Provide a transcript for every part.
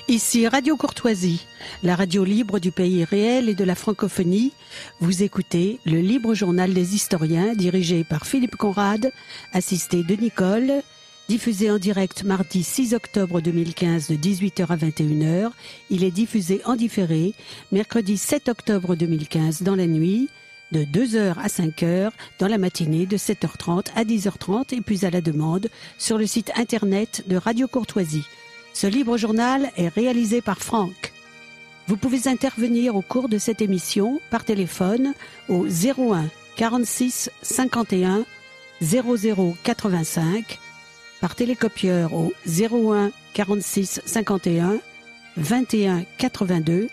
Ici Radio Courtoisie, la radio libre du pays réel et de la francophonie. Vous écoutez le Libre Journal des historiens, dirigé par Philippe Conrad, assisté de Nicole, diffusé en direct mardi 6 octobre 2015 de 18h à 21h. Il est diffusé en différé mercredi 7 octobre 2015 dans la nuit, de 2h à 5h, dans la matinée de 7h30 à 10h30 et puis à la demande sur le site internet de Radio Courtoisie. Ce libre journal est réalisé par Franck. Vous pouvez intervenir au cours de cette émission par téléphone au 01 46 51 00 85, par télécopieur au 01 46 51 21 82,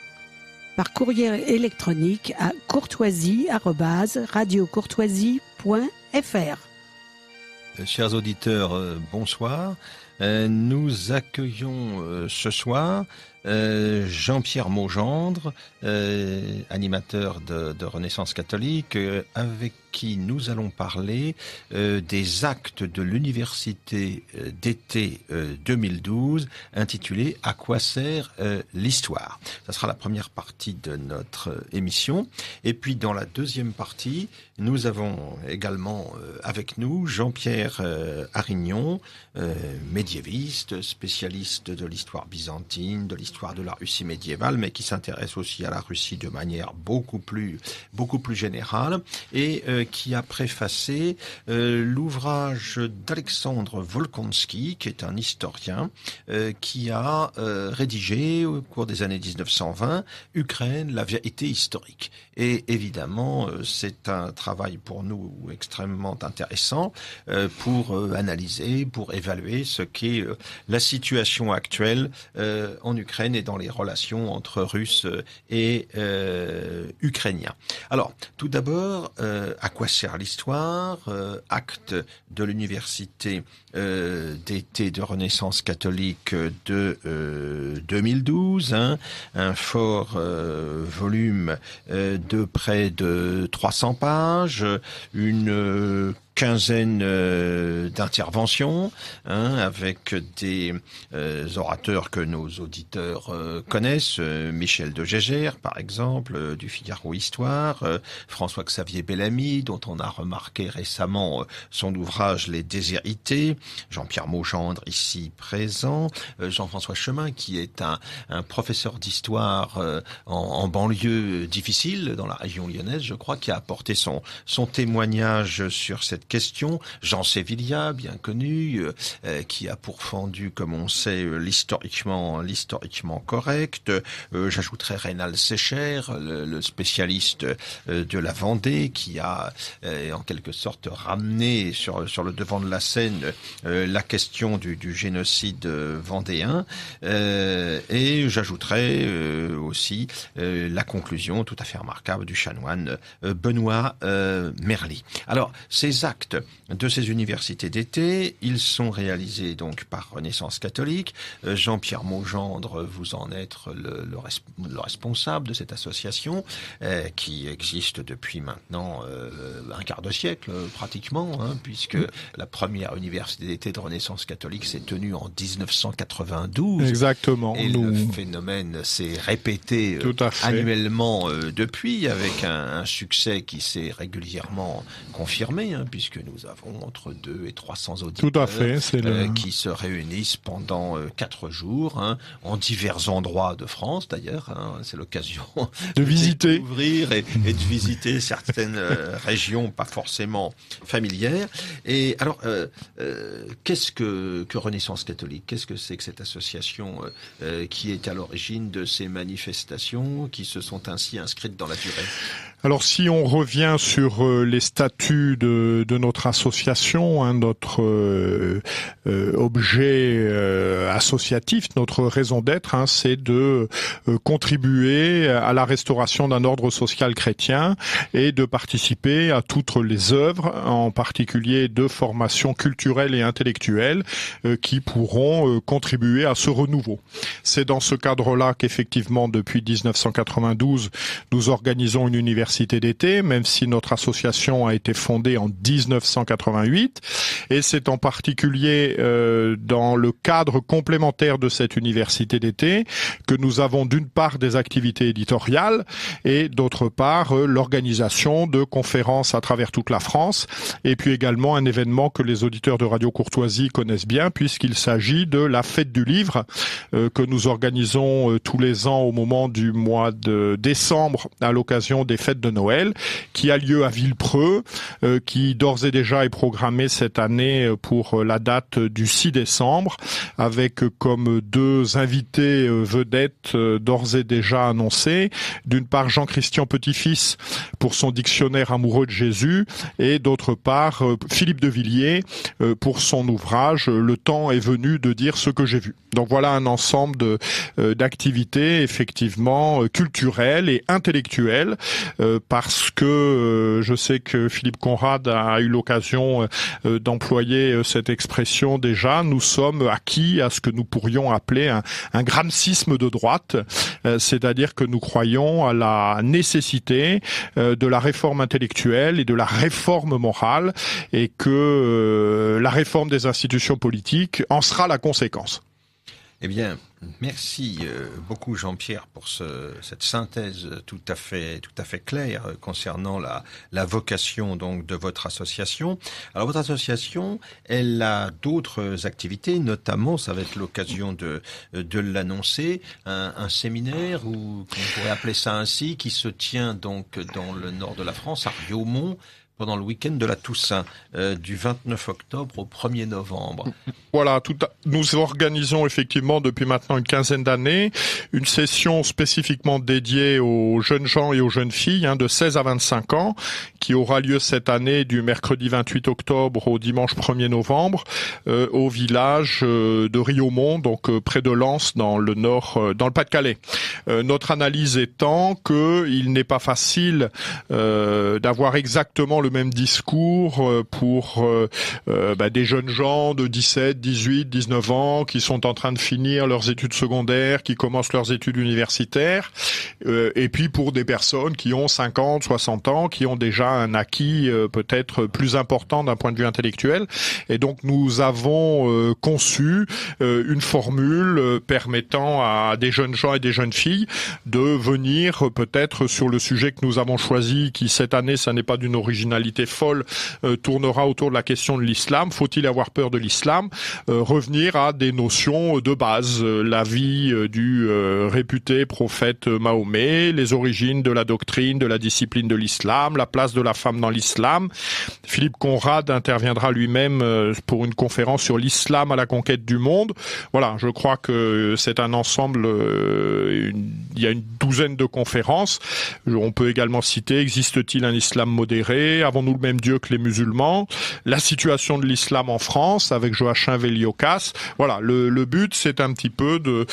par courrier électronique à courtoisie@radiocourtoisie.fr. Chers auditeurs, bonsoir. Nous accueillons ce soir Jean-Pierre Maugendre, animateur de Renaissance catholique, avec qui nous allons parler des actes de l'université d'été 2012, intitulée « À quoi sert l'histoire ?» Ça sera la première partie de notre émission. Et puis dans la deuxième partie, nous avons également avec nous Jean-Pierre Arignon, médiéviste, spécialiste de l'histoire byzantine, de l'histoire de la Russie médiévale, mais qui s'intéresse aussi à la Russie de manière beaucoup plus générale, et qui a préfacé l'ouvrage d'Alexandre Volkonsky, qui est un historien, qui a rédigé au cours des années 1920 Ukraine, la vérité historique. Et évidemment, c'est un travail pour nous extrêmement intéressant pour analyser, pour évaluer ce qu'est la situation actuelle en Ukraine et dans les relations entre Russes et Ukrainiens. Alors, tout d'abord, à quoi sert l'histoire ? Acte de l'université d'été de Renaissance catholique de 2012, un fort volume de près de 300 pages, une quinzaine d'interventions, avec des orateurs que nos auditeurs connaissent, Michel de Gégère, par exemple, du Figaro Histoire, François-Xavier Bellamy, dont on a remarqué récemment son ouvrage Les Déshérités, Jean-Pierre Maugendre, ici présent, Jean-François Chemin, qui est un professeur d'histoire en banlieue difficile, dans la région lyonnaise, je crois, qui a apporté son témoignage sur cette question, Jean Sévillia, bien connu, qui a pourfendu, comme on sait, l'historiquement correct. J'ajouterais Rénal Sécher, le spécialiste de la Vendée, qui a en quelque sorte ramené sur le devant de la scène la question du génocide vendéen. Et j'ajouterais aussi la conclusion tout à fait remarquable du chanoine Benoît Merly. Alors, ces actes de ces universités d'été, ils sont réalisés donc par Renaissance catholique. Jean-Pierre Maugendre, vous en êtes le responsable de cette association qui existe depuis maintenant un quart de siècle pratiquement, puisque la première université d'été de Renaissance catholique s'est tenue en 1992. Exactement. Et le phénomène s'est répété annuellement depuis, avec un succès qui s'est régulièrement confirmé, puisque nous avons entre 200 et 300 auditeurs. Tout à fait, qui se réunissent pendant 4 jours, en divers endroits de France d'ailleurs. C'est l'occasion de visiter, d'ouvrir et de visiter certaines régions pas forcément familières. Et alors, qu'est-ce que Renaissance catholique ? Qu'est-ce que c'est que cette association qui est à l'origine de ces manifestations qui se sont ainsi inscrites dans la durée ? Alors, si on revient sur les statuts de notre association, notre objet associatif, notre raison d'être, c'est de contribuer à la restauration d'un ordre social chrétien et de participer à toutes les œuvres, en particulier de formation culturelle et intellectuelle, qui pourront contribuer à ce renouveau. C'est dans ce cadre-là qu'effectivement, depuis 1992, nous organisons une université universités d'été, même si notre association a été fondée en 1988. Et c'est en particulier dans le cadre complémentaire de cette université d'été que nous avons d'une part des activités éditoriales et d'autre part l'organisation de conférences à travers toute la France, et puis également un événement que les auditeurs de Radio Courtoisie connaissent bien, puisqu'il s'agit de la fête du livre que nous organisons tous les ans au moment du mois de décembre à l'occasion des fêtes de Noël, qui a lieu à Villepreux, qui d'ores et déjà est programmé cette année pour la date du 6 décembre, avec comme deux invités vedettes d'ores et déjà annoncés. D'une part, Jean-Christian Petit-Fils pour son dictionnaire amoureux de Jésus, et d'autre part, Philippe de Villiers pour son ouvrage « Le temps est venu de dire ce que j'ai vu ». Donc voilà un ensemble d'activités effectivement culturelles et intellectuelles, parce que je sais que Philippe Conrad a eu l'occasion d'employer cette expression déjà. Nous sommes acquis à ce que nous pourrions appeler un gramscisme de droite, c'est-à-dire que nous croyons à la nécessité de la réforme intellectuelle et de la réforme morale, et que la réforme des institutions politiques en sera la conséquence. Eh bien, merci beaucoup Jean-Pierre pour cette synthèse tout à fait claire concernant la vocation donc de votre association. Alors votre association, elle a d'autres activités, notamment, ça va être l'occasion de l'annoncer, un séminaire, ou on pourrait appeler ça ainsi, qui se tient donc dans le nord de la France, à Riaumont, pendant le week-end de la Toussaint, du 29 octobre au 1er novembre. Voilà, nous organisons effectivement depuis maintenant une quinzaine d'années une session spécifiquement dédiée aux jeunes gens et aux jeunes filles de 16 à 25 ans, qui aura lieu cette année du mercredi 28 octobre au dimanche 1er novembre, au village de Riaumont, donc près de Lens, dans le nord, dans le Pas-de-Calais. Notre analyse étant qu'il n'est pas facile d'avoir exactement le même discours pour des jeunes gens de 17, 18, 19 ans qui sont en train de finir leurs études secondaires, qui commencent leurs études universitaires, et puis pour des personnes qui ont 50, 60 ans, qui ont déjà un acquis peut-être plus important d'un point de vue intellectuel. Et donc nous avons conçu une formule permettant à des jeunes gens et des jeunes filles de venir peut-être sur le sujet que nous avons choisi, qui cette année, ça n'est pas d'une originalité folle, tournera autour de la question de l'islam. Faut-il avoir peur de l'islam? Revenir à des notions de base, la vie du réputé prophète Mahomet, les origines de la doctrine, de la discipline de l'islam, la place de la femme dans l'islam. Philippe Conrad interviendra lui-même pour une conférence sur l'islam à la conquête du monde. Voilà, je crois que c'est un ensemble, il y a une douzaine de conférences. On peut également citer: existe-t-il un islam modéré? Avons-nous le même Dieu que les musulmans? La situation de l'islam en France avec Joachim Velliokas. Voilà, le but, c'est un petit peu de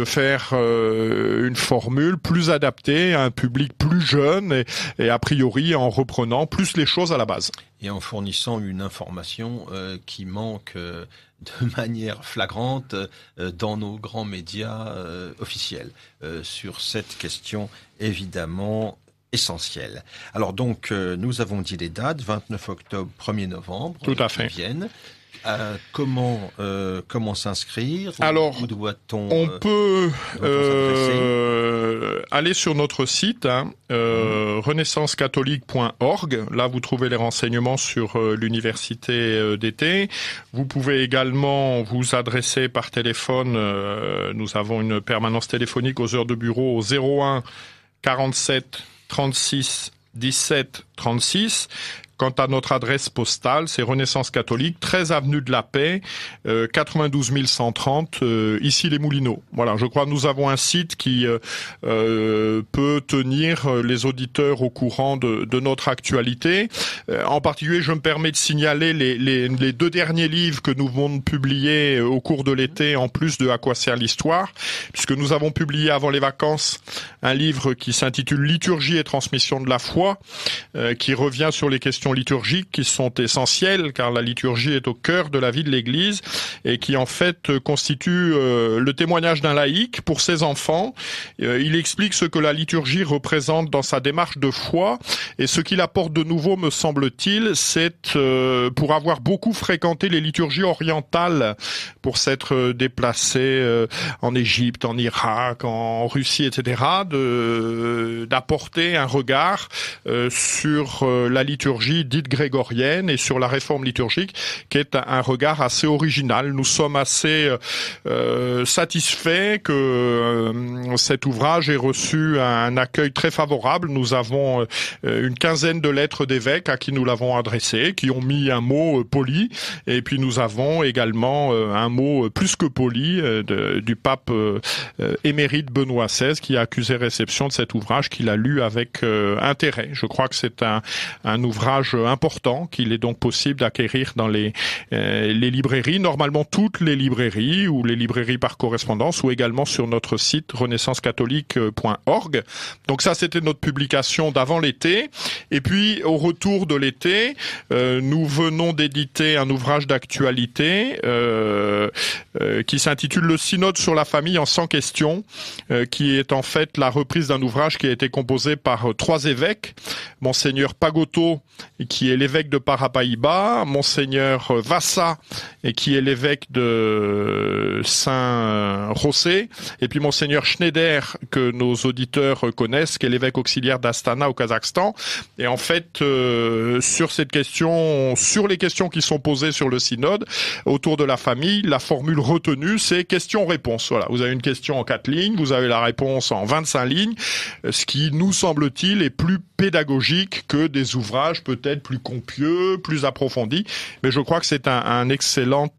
faire une formule plus adaptée à un public plus jeune et a priori en reprenant plus les choses à la base. Et en fournissant une information qui manque de manière flagrante dans nos grands médias officiels sur cette question évidemment essentielle. Alors donc nous avons dit les dates, 29 octobre, 1er novembre. Tout à fait. Qui viennent. Comment s'inscrire? Alors, où doit-on on peut aller sur notre site renaissancecatholique.org. Là, vous trouvez les renseignements sur l'université d'été. Vous pouvez également vous adresser par téléphone. Nous avons une permanence téléphonique aux heures de bureau au 01 47 36 17 36. Quant à notre adresse postale, c'est Renaissance catholique, 13 avenue de la Paix, 92 130, ici les Moulineaux. Voilà, je crois que nous avons un site qui peut tenir les auditeurs au courant de notre actualité. En particulier, je me permets de signaler les deux derniers livres que nous venons de publier au cours de l'été, en plus de À quoi sert l'histoire, puisque nous avons publié avant les vacances un livre qui s'intitule Liturgie et transmission de la foi, qui revient sur les questions questions liturgiques qui sont essentielles, car la liturgie est au cœur de la vie de l'Église et qui en fait constitue le témoignage d'un laïc pour ses enfants. Il explique ce que la liturgie représente dans sa démarche de foi, et ce qu'il apporte de nouveau, me semble-t-il, c'est pour avoir beaucoup fréquenté les liturgies orientales, pour s'être déplacé en Égypte, en Irak, en Russie, etc., d'apporter un regard sur la liturgie dite grégorienne et sur la réforme liturgique, qui est un regard assez original. Nous sommes assez satisfaits que cet ouvrage ait reçu un accueil très favorable. Nous avons une quinzaine de lettres d'évêques à qui nous l'avons adressé, qui ont mis un mot poli, et puis nous avons également un mot plus que poli du pape émérite Benoît XVI, qui a accusé réception de cet ouvrage, qu'il a lu avec intérêt. Je crois que c'est un ouvrage important, qu'il est donc possible d'acquérir dans les librairies, normalement toutes les librairies, ou les librairies par correspondance, ou également sur notre site renaissancecatholique.org. Donc ça, c'était notre publication d'avant l'été. Et puis, au retour de l'été, nous venons d'éditer un ouvrage d'actualité qui s'intitule « Le synode sur la famille en 100 questions », qui est en fait la reprise d'un ouvrage qui a été composé par 3 évêques, Monseigneur Pagotto, qui est l'évêque de Parapaïba, Monseigneur Vassa, qui est l'évêque de Saint-José, et puis Monseigneur Schneider, que nos auditeurs connaissent, qui est l'évêque auxiliaire d'Astana au Kazakhstan. Et en fait, sur cette question, sur les questions qui sont posées sur le synode, autour de la famille, la formule retenue, c'est question-réponse. Voilà, vous avez une question en 4 lignes, vous avez la réponse en 25 lignes, ce qui nous semble-t-il est plus pédagogique que des ouvrages peut-être plus compieux, plus approfondis. Mais je crois que c'est un excellent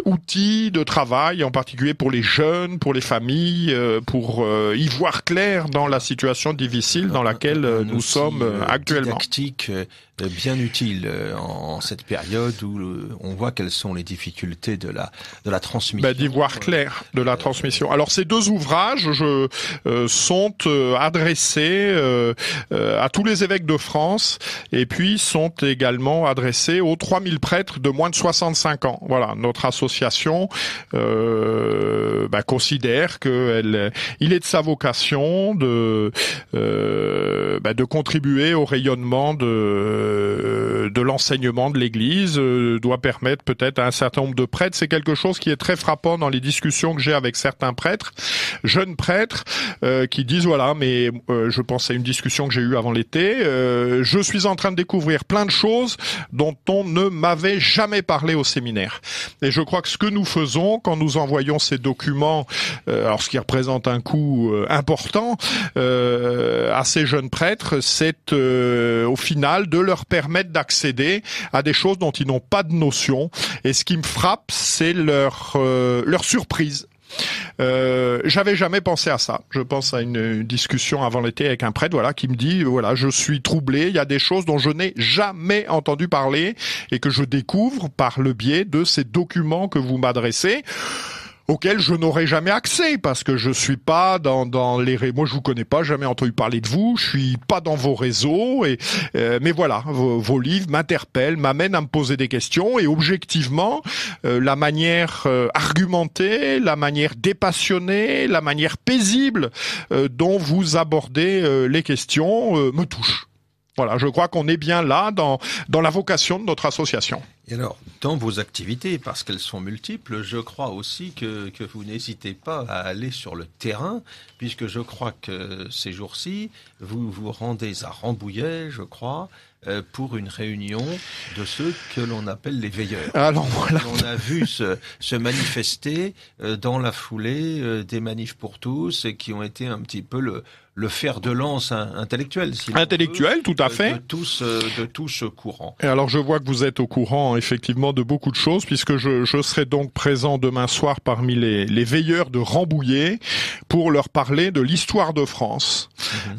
outil de travail, en particulier pour les jeunes, pour les familles, pour y voir clair dans la situation difficile dans laquelle nous sommes actuellement. Didactique bien utile en cette période où on voit quelles sont les difficultés de la transmission. D'y voir clair de la transmission. Alors ces 2 ouvrages sont adressés à tous les évêques de France, et puis sont également adressés aux 3000 prêtres de moins de 65 ans. Voilà, notre association considère qu'il est de sa vocation de contribuer au rayonnement de l'enseignement de l'Église, doit permettre peut-être à un certain nombre de prêtres. C'est quelque chose qui est très frappant dans les discussions que j'ai avec certains prêtres, jeunes prêtres, qui disent mais je pense à une discussion que j'ai eue avant l'été, je suis en train de découvrir plein de choses dont on ne m'avait jamais parlé au séminaire. Et je crois que ce que nous faisons quand nous envoyons ces documents, alors ce qui représente un coût important à ces jeunes prêtres, c'est au final de leur permettre d'accéder à des choses dont ils n'ont pas de notion. Et ce qui me frappe, c'est leur surprise. J'avais jamais pensé à ça. Je pense à une discussion avant l'été avec un prêtre, qui me dit, je suis troublé, il y a des choses dont je n'ai jamais entendu parler et que je découvre par le biais de ces documents que vous m'adressez, auquel je n'aurai jamais accès, parce que je suis pas dans les moi je vous connais pas, jamais entendu parler de vous, je suis pas dans vos réseaux, et mais voilà, vos livres m'interpellent, m'amènent à me poser des questions, et objectivement la manière argumentée, la manière dépassionnée, la manière paisible dont vous abordez les questions me touche. Voilà, je crois qu'on est bien là dans la vocation de notre association. Et alors, dans vos activités, parce qu'elles sont multiples, je crois aussi que vous n'hésitez pas à aller sur le terrain, puisque je crois que ces jours-ci, vous vous rendez à Rambouillet, je crois, pour une réunion de ceux que l'on appelle les veilleurs. Alors voilà. On a vu se manifester dans la foulée des manifs pour tous, et qui ont été un petit peu le fer de lance intellectuel. Intellectuel, tout à fait. De tout ce courant. Et alors je vois que vous êtes au courant effectivement de beaucoup de choses, puisque je serai donc présent demain soir parmi les veilleurs de Rambouillet pour leur parler de l'histoire de France,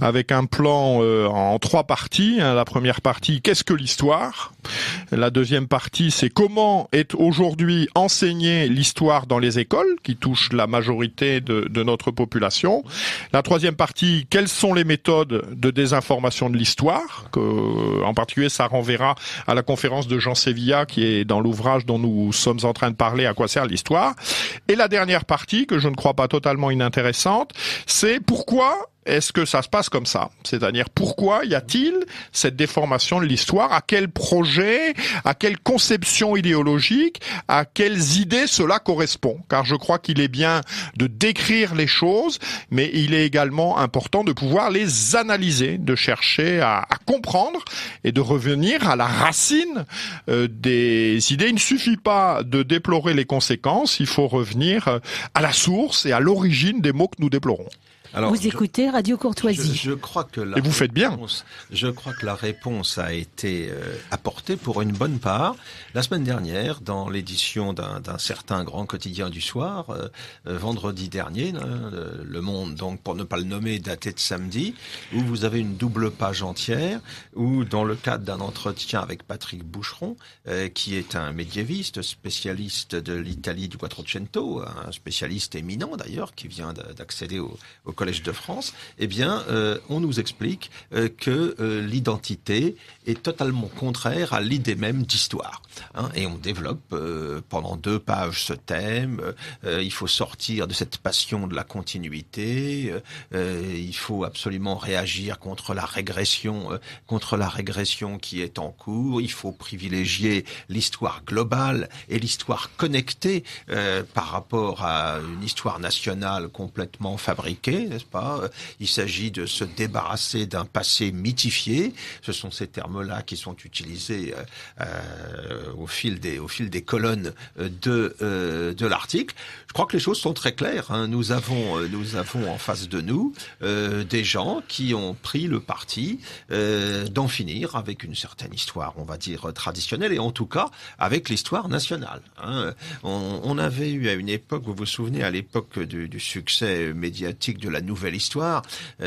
avec un plan en 3 parties. La première partie, qu'est-ce que l'histoire ? La deuxième partie, c'est comment est aujourd'hui enseignée l'histoire dans les écoles, qui touche la majorité de notre population. La troisième partie, quelles sont les méthodes de désinformation de l'histoire, en particulier ça renverra à la conférence de Jean Sévilla qui est dans l'ouvrage dont nous sommes en train de parler, à quoi sert l'histoire. Et la dernière partie, que je ne crois pas totalement inintéressante, c'est pourquoi est-ce que ça se passe comme ça? C'est-à-dire, pourquoi y a-t-il cette déformation de l'histoire? À quel projet, à quelle conception idéologique, à quelles idées cela correspond? Car je crois qu'il est bien de décrire les choses, mais il est également important de pouvoir les analyser, de chercher à comprendre et de revenir à la racine des idées. Il ne suffit pas de déplorer les conséquences, il faut revenir à la source et à l'origine des mots que nous déplorons. Alors, vous écoutez Radio Courtoisie. Je crois que et vous faites bien. Je crois que la réponse a été apportée pour une bonne part. La semaine dernière, dans l'édition d'un certain grand quotidien du soir, vendredi dernier, Le Monde, donc pour ne pas le nommer, daté de samedi, où vous avez une double page entière, où dans le cadre d'un entretien avec Patrick Boucheron, qui est un médiéviste, spécialiste de l'Italie du Quattrocento, un spécialiste éminent d'ailleurs, qui vient d'accéder au Collège de France, eh bien, on nous explique que l'identité est totalement contraire à l'idée même d'histoire. Hein, et on développe pendant 2 pages ce thème. Il faut sortir de cette passion de la continuité. Il faut absolument réagir contre la régression qui est en cours. Il faut privilégier l'histoire globale et l'histoire connectée par rapport à une histoire nationale complètement fabriquée, n'est-ce pas? Il s'agit de se débarrasser d'un passé mythifié. Ce sont ces termes-là qui sont utilisés au fil des colonnes de l'article. Je crois que les choses sont très claires. Hein. Nous avons en face de nous des gens qui ont pris le parti d'en finir avec une certaine histoire, on va dire traditionnelle, et en tout cas avec l'histoire nationale. Hein. On avait eu à une époque, vous vous souvenez, à l'époque du succès médiatique de la Nouvelle Histoire,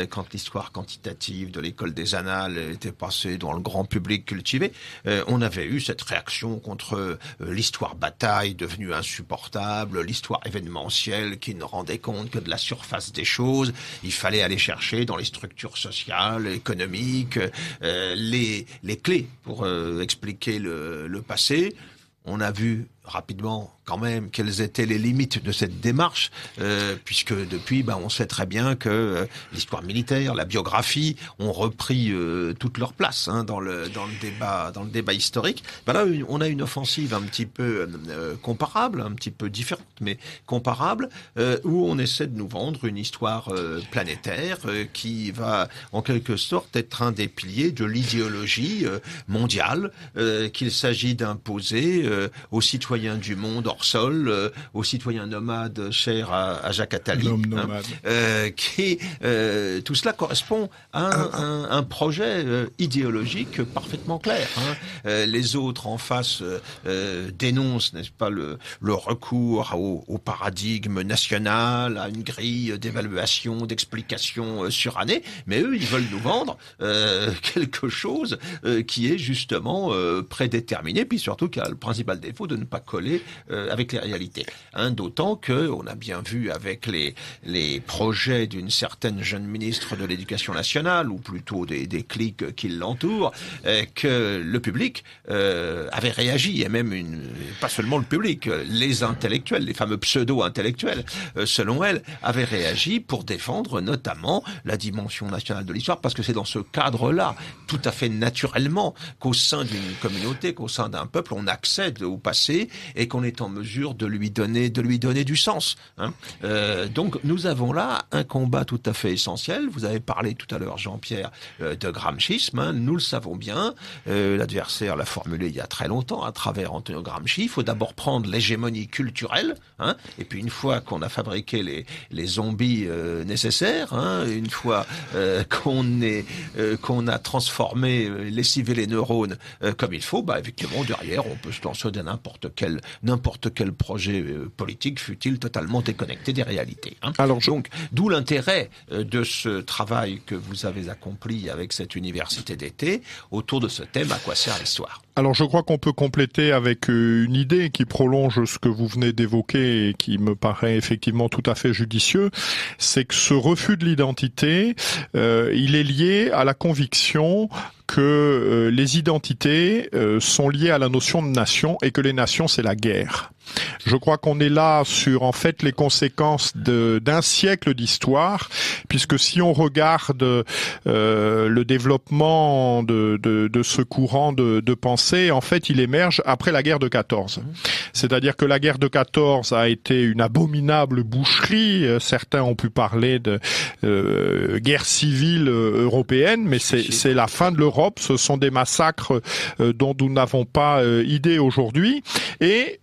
quand l'histoire quantitative de l'école des Annales était passée dans le grand public cultivé, on avait eu cette réaction contre l'histoire bataille devenue insupportable, l'histoire événementielle qui ne rendait compte que de la surface des choses. Il fallait aller chercher dans les structures sociales, économiques, les clés pour expliquer le passé. On a vu rapidement quand même quelles étaient les limites de cette démarche, puisque depuis, on sait très bien que l'histoire militaire, la biographie ont repris toute leur place dans le débat historique. Là, on a une offensive un petit peu comparable, un petit peu différente, mais comparable, où on essaie de nous vendre une histoire planétaire qui va en quelque sorte être un des piliers de l'idéologie mondiale qu'il s'agit d'imposer aux citoyens du monde hors sol, aux citoyens nomades chers à Jacques Attali, tout cela correspond à un projet idéologique parfaitement clair. Les autres en face dénoncent, n'est-ce pas, le recours au paradigme national, à une grille d'évaluation, d'explication surannée, mais eux, ils veulent nous vendre quelque chose qui est justement prédéterminé, puis surtout qui a le principal défaut de ne pas coller avec les réalités. D'autant que on a bien vu avec les projets d'une certaine jeune ministre de l'Éducation nationale, ou plutôt des cliques qui l'entourent, que le public avait réagi, et même pas seulement le public, les intellectuels, les fameux pseudo-intellectuels, selon elle, avaient réagi pour défendre notamment la dimension nationale de l'histoire, parce que c'est dans ce cadre-là, tout à fait naturellement, qu'au sein d'une communauté, qu'au sein d'un peuple, on accède au passé et qu'on est en mesure de lui donner du sens. Donc nous avons là un combat tout à fait essentiel. Vous avez parlé tout à l'heure, Jean-Pierre, de gramscisme. Nous le savons bien. L'adversaire l'a formulé il y a très longtemps à travers Antonio Gramsci. Il faut d'abord prendre l'hégémonie culturelle, et puis une fois qu'on a fabriqué les zombies nécessaires, une fois qu'on a transformé, lessivé les neurones comme il faut, effectivement derrière on peut se lancer dans n'importe quel projet politique, fût-il totalement déconnecté des réalités. Donc, d'où l'intérêt de ce travail que vous avez accompli avec cette université d'été autour de ce thème, à quoi sert l'histoire. Alors je crois qu'on peut compléter avec une idée qui prolonge ce que vous venez d'évoquer et qui me paraît effectivement tout à fait judicieux, c'est que ce refus de l'identité, il est lié à la conviction que les identités sont liées à la notion de nation et que les nations c'est la guerre. Je crois qu'on est là sur en fait les conséquences d'un siècle d'histoire, puisque si on regarde le développement de ce courant de pensée, en fait il émerge après la guerre de 14. C'est-à-dire que la guerre de 14 a été une abominable boucherie. Certains ont pu parler de guerre civile européenne, mais c'est la fin de l'Europe. Ce sont des massacres dont nous n'avons pas idée aujourd'hui. Et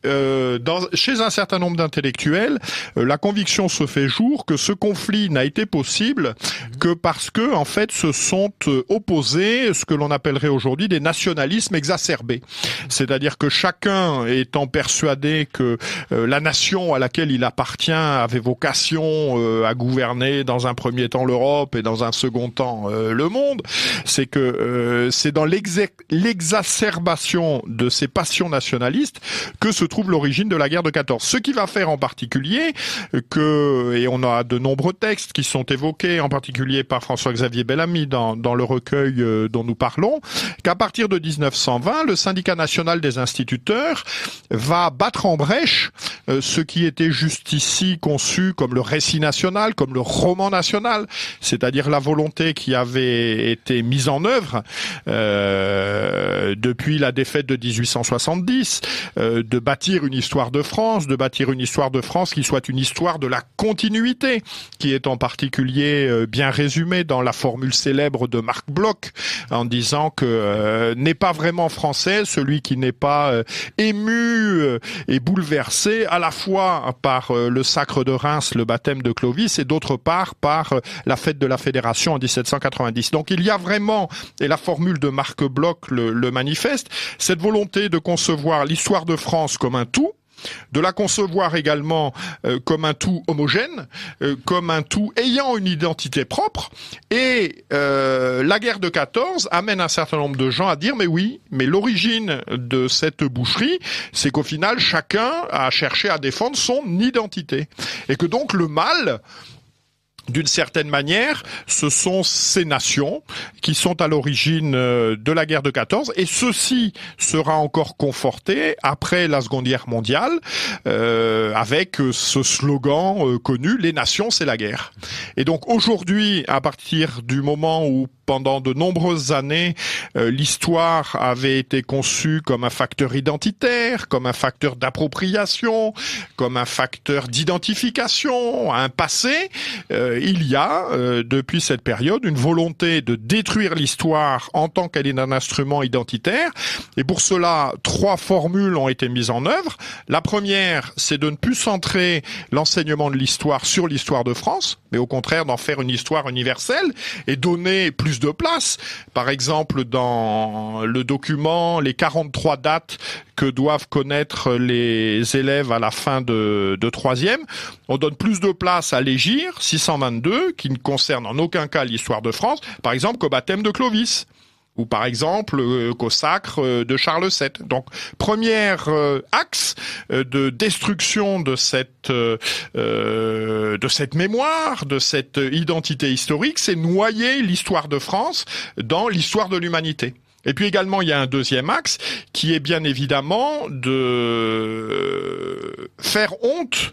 chez un certain nombre d'intellectuels, la conviction se fait jour que ce conflit n'a été possible que parce que, en fait, se sont opposés ce que l'on appellerait aujourd'hui des nationalismes exacerbés. C'est-à-dire que chacun étant persuadé que la nation à laquelle il appartient avait vocation à gouverner dans un premier temps l'Europe et dans un second temps le monde, c'est que c'est dans l'exacerbation de ces passions nationalistes que se trouve l'origine de la guerre de 14. Ce qui va faire en particulier et on a de nombreux textes qui sont évoqués, en particulier par François-Xavier Bellamy dans le recueil dont nous parlons, qu'à partir de 1920, le syndicat national des instituteurs va battre en brèche ce qui était jusqu'ici conçu comme le récit national, comme le roman national, c'est-à-dire la volonté qui avait été mise en œuvre depuis la défaite de 1870, de bâtir une histoire de France, qui soit une histoire de la continuité, qui est en particulier bien résumée dans la formule célèbre de Marc Bloch, en disant que n'est pas vraiment français celui qui n'est pas ému et bouleversé à la fois par le sacre de Reims, le baptême de Clovis, et d'autre part par la fête de la Fédération en 1790. Donc il y a vraiment, et la formule de Marc Bloch le manifeste, cette volonté de concevoir l'histoire de France comme un tout, de la concevoir également comme un tout homogène, comme un tout ayant une identité propre. Et la guerre de 14 amène un certain nombre de gens à dire mais oui, mais l'origine de cette boucherie, c'est qu'au final chacun a cherché à défendre son identité. Et que donc le mal, d'une certaine manière, ce sont ces nations qui sont à l'origine de la guerre de 14, et ceci sera encore conforté après la Seconde Guerre mondiale avec ce slogan connu, les nations c'est la guerre. Et donc aujourd'hui, à partir du moment où pendant de nombreuses années, l'histoire avait été conçue comme un facteur identitaire, comme un facteur d'appropriation, comme un facteur d'identification, un passé. Il y a, depuis cette période, une volonté de détruire l'histoire en tant qu'elle est un instrument identitaire. Et pour cela, 3 formules ont été mises en œuvre. La première, c'est de ne plus centrer l'enseignement de l'histoire sur l'histoire de France, mais au contraire d'en faire une histoire universelle et donner plus de place. Par exemple, dans le document, les 43 dates que doivent connaître les élèves à la fin de 3e, on donne plus de place à l'Hégire 622, qui ne concerne en aucun cas l'histoire de France, par exemple qu'au baptême de Clovis, ou par exemple qu'au sacre de Charles VII. Donc, premier axe de destruction de cette mémoire, de cette identité historique, c'est noyer l'histoire de France dans l'histoire de l'humanité. Et puis également, il y a un deuxième axe qui est bien évidemment de faire honte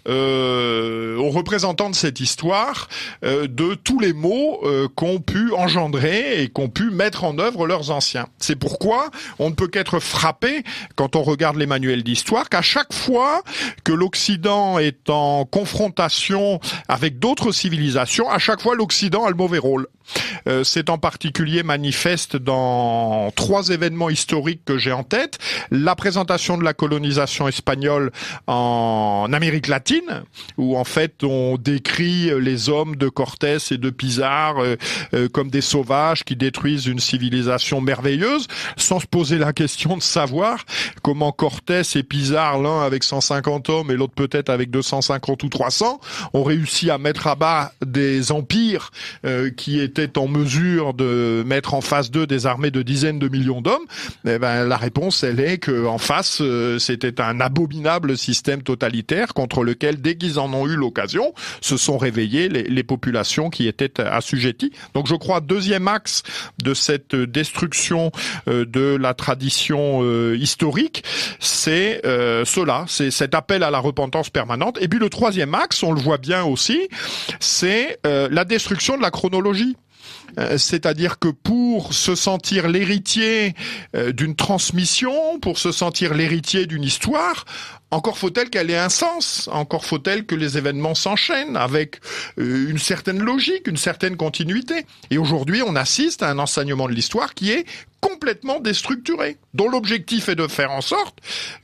aux représentants de cette histoire de tous les maux qu'ont pu engendrer et qu'ont pu mettre en œuvre leurs anciens. C'est pourquoi on ne peut qu'être frappé, quand on regarde les manuels d'histoire, qu'à chaque fois que l'Occident est en confrontation avec d'autres civilisations, à chaque fois l'Occident a le mauvais rôle. C'est en particulier manifeste dans 3 événements historiques que j'ai en tête. La présentation de la colonisation espagnole en Amérique latine, où en fait on décrit les hommes de Cortés et de Pizarro comme des sauvages qui détruisent une civilisation merveilleuse, sans se poser la question de savoir comment Cortés et Pizarro, l'un avec 150 hommes et l'autre peut-être avec 250 ou 300, ont réussi à mettre à bas des empires qui étaient en mesure de mettre en face d'eux des armées de dizaines de millions d'hommes. Eh ben, la réponse, elle est que en face, c'était un abominable système totalitaire contre lequel, dès qu'ils en ont eu l'occasion, se sont réveillées les populations qui étaient assujetties. Donc je crois, deuxième axe de cette destruction de la tradition historique, c'est cela, c'est cet appel à la repentance permanente. Et puis le troisième axe, on le voit bien aussi, c'est la destruction de la chronologie. C'est-à-dire que pour se sentir l'héritier d'une transmission, pour se sentir l'héritier d'une histoire, encore faut-elle qu'elle ait un sens, encore faut-elle que les événements s'enchaînent avec une certaine logique, une certaine continuité. Et aujourd'hui, on assiste à un enseignement de l'histoire qui est complètement déstructuré, dont l'objectif est de faire en sorte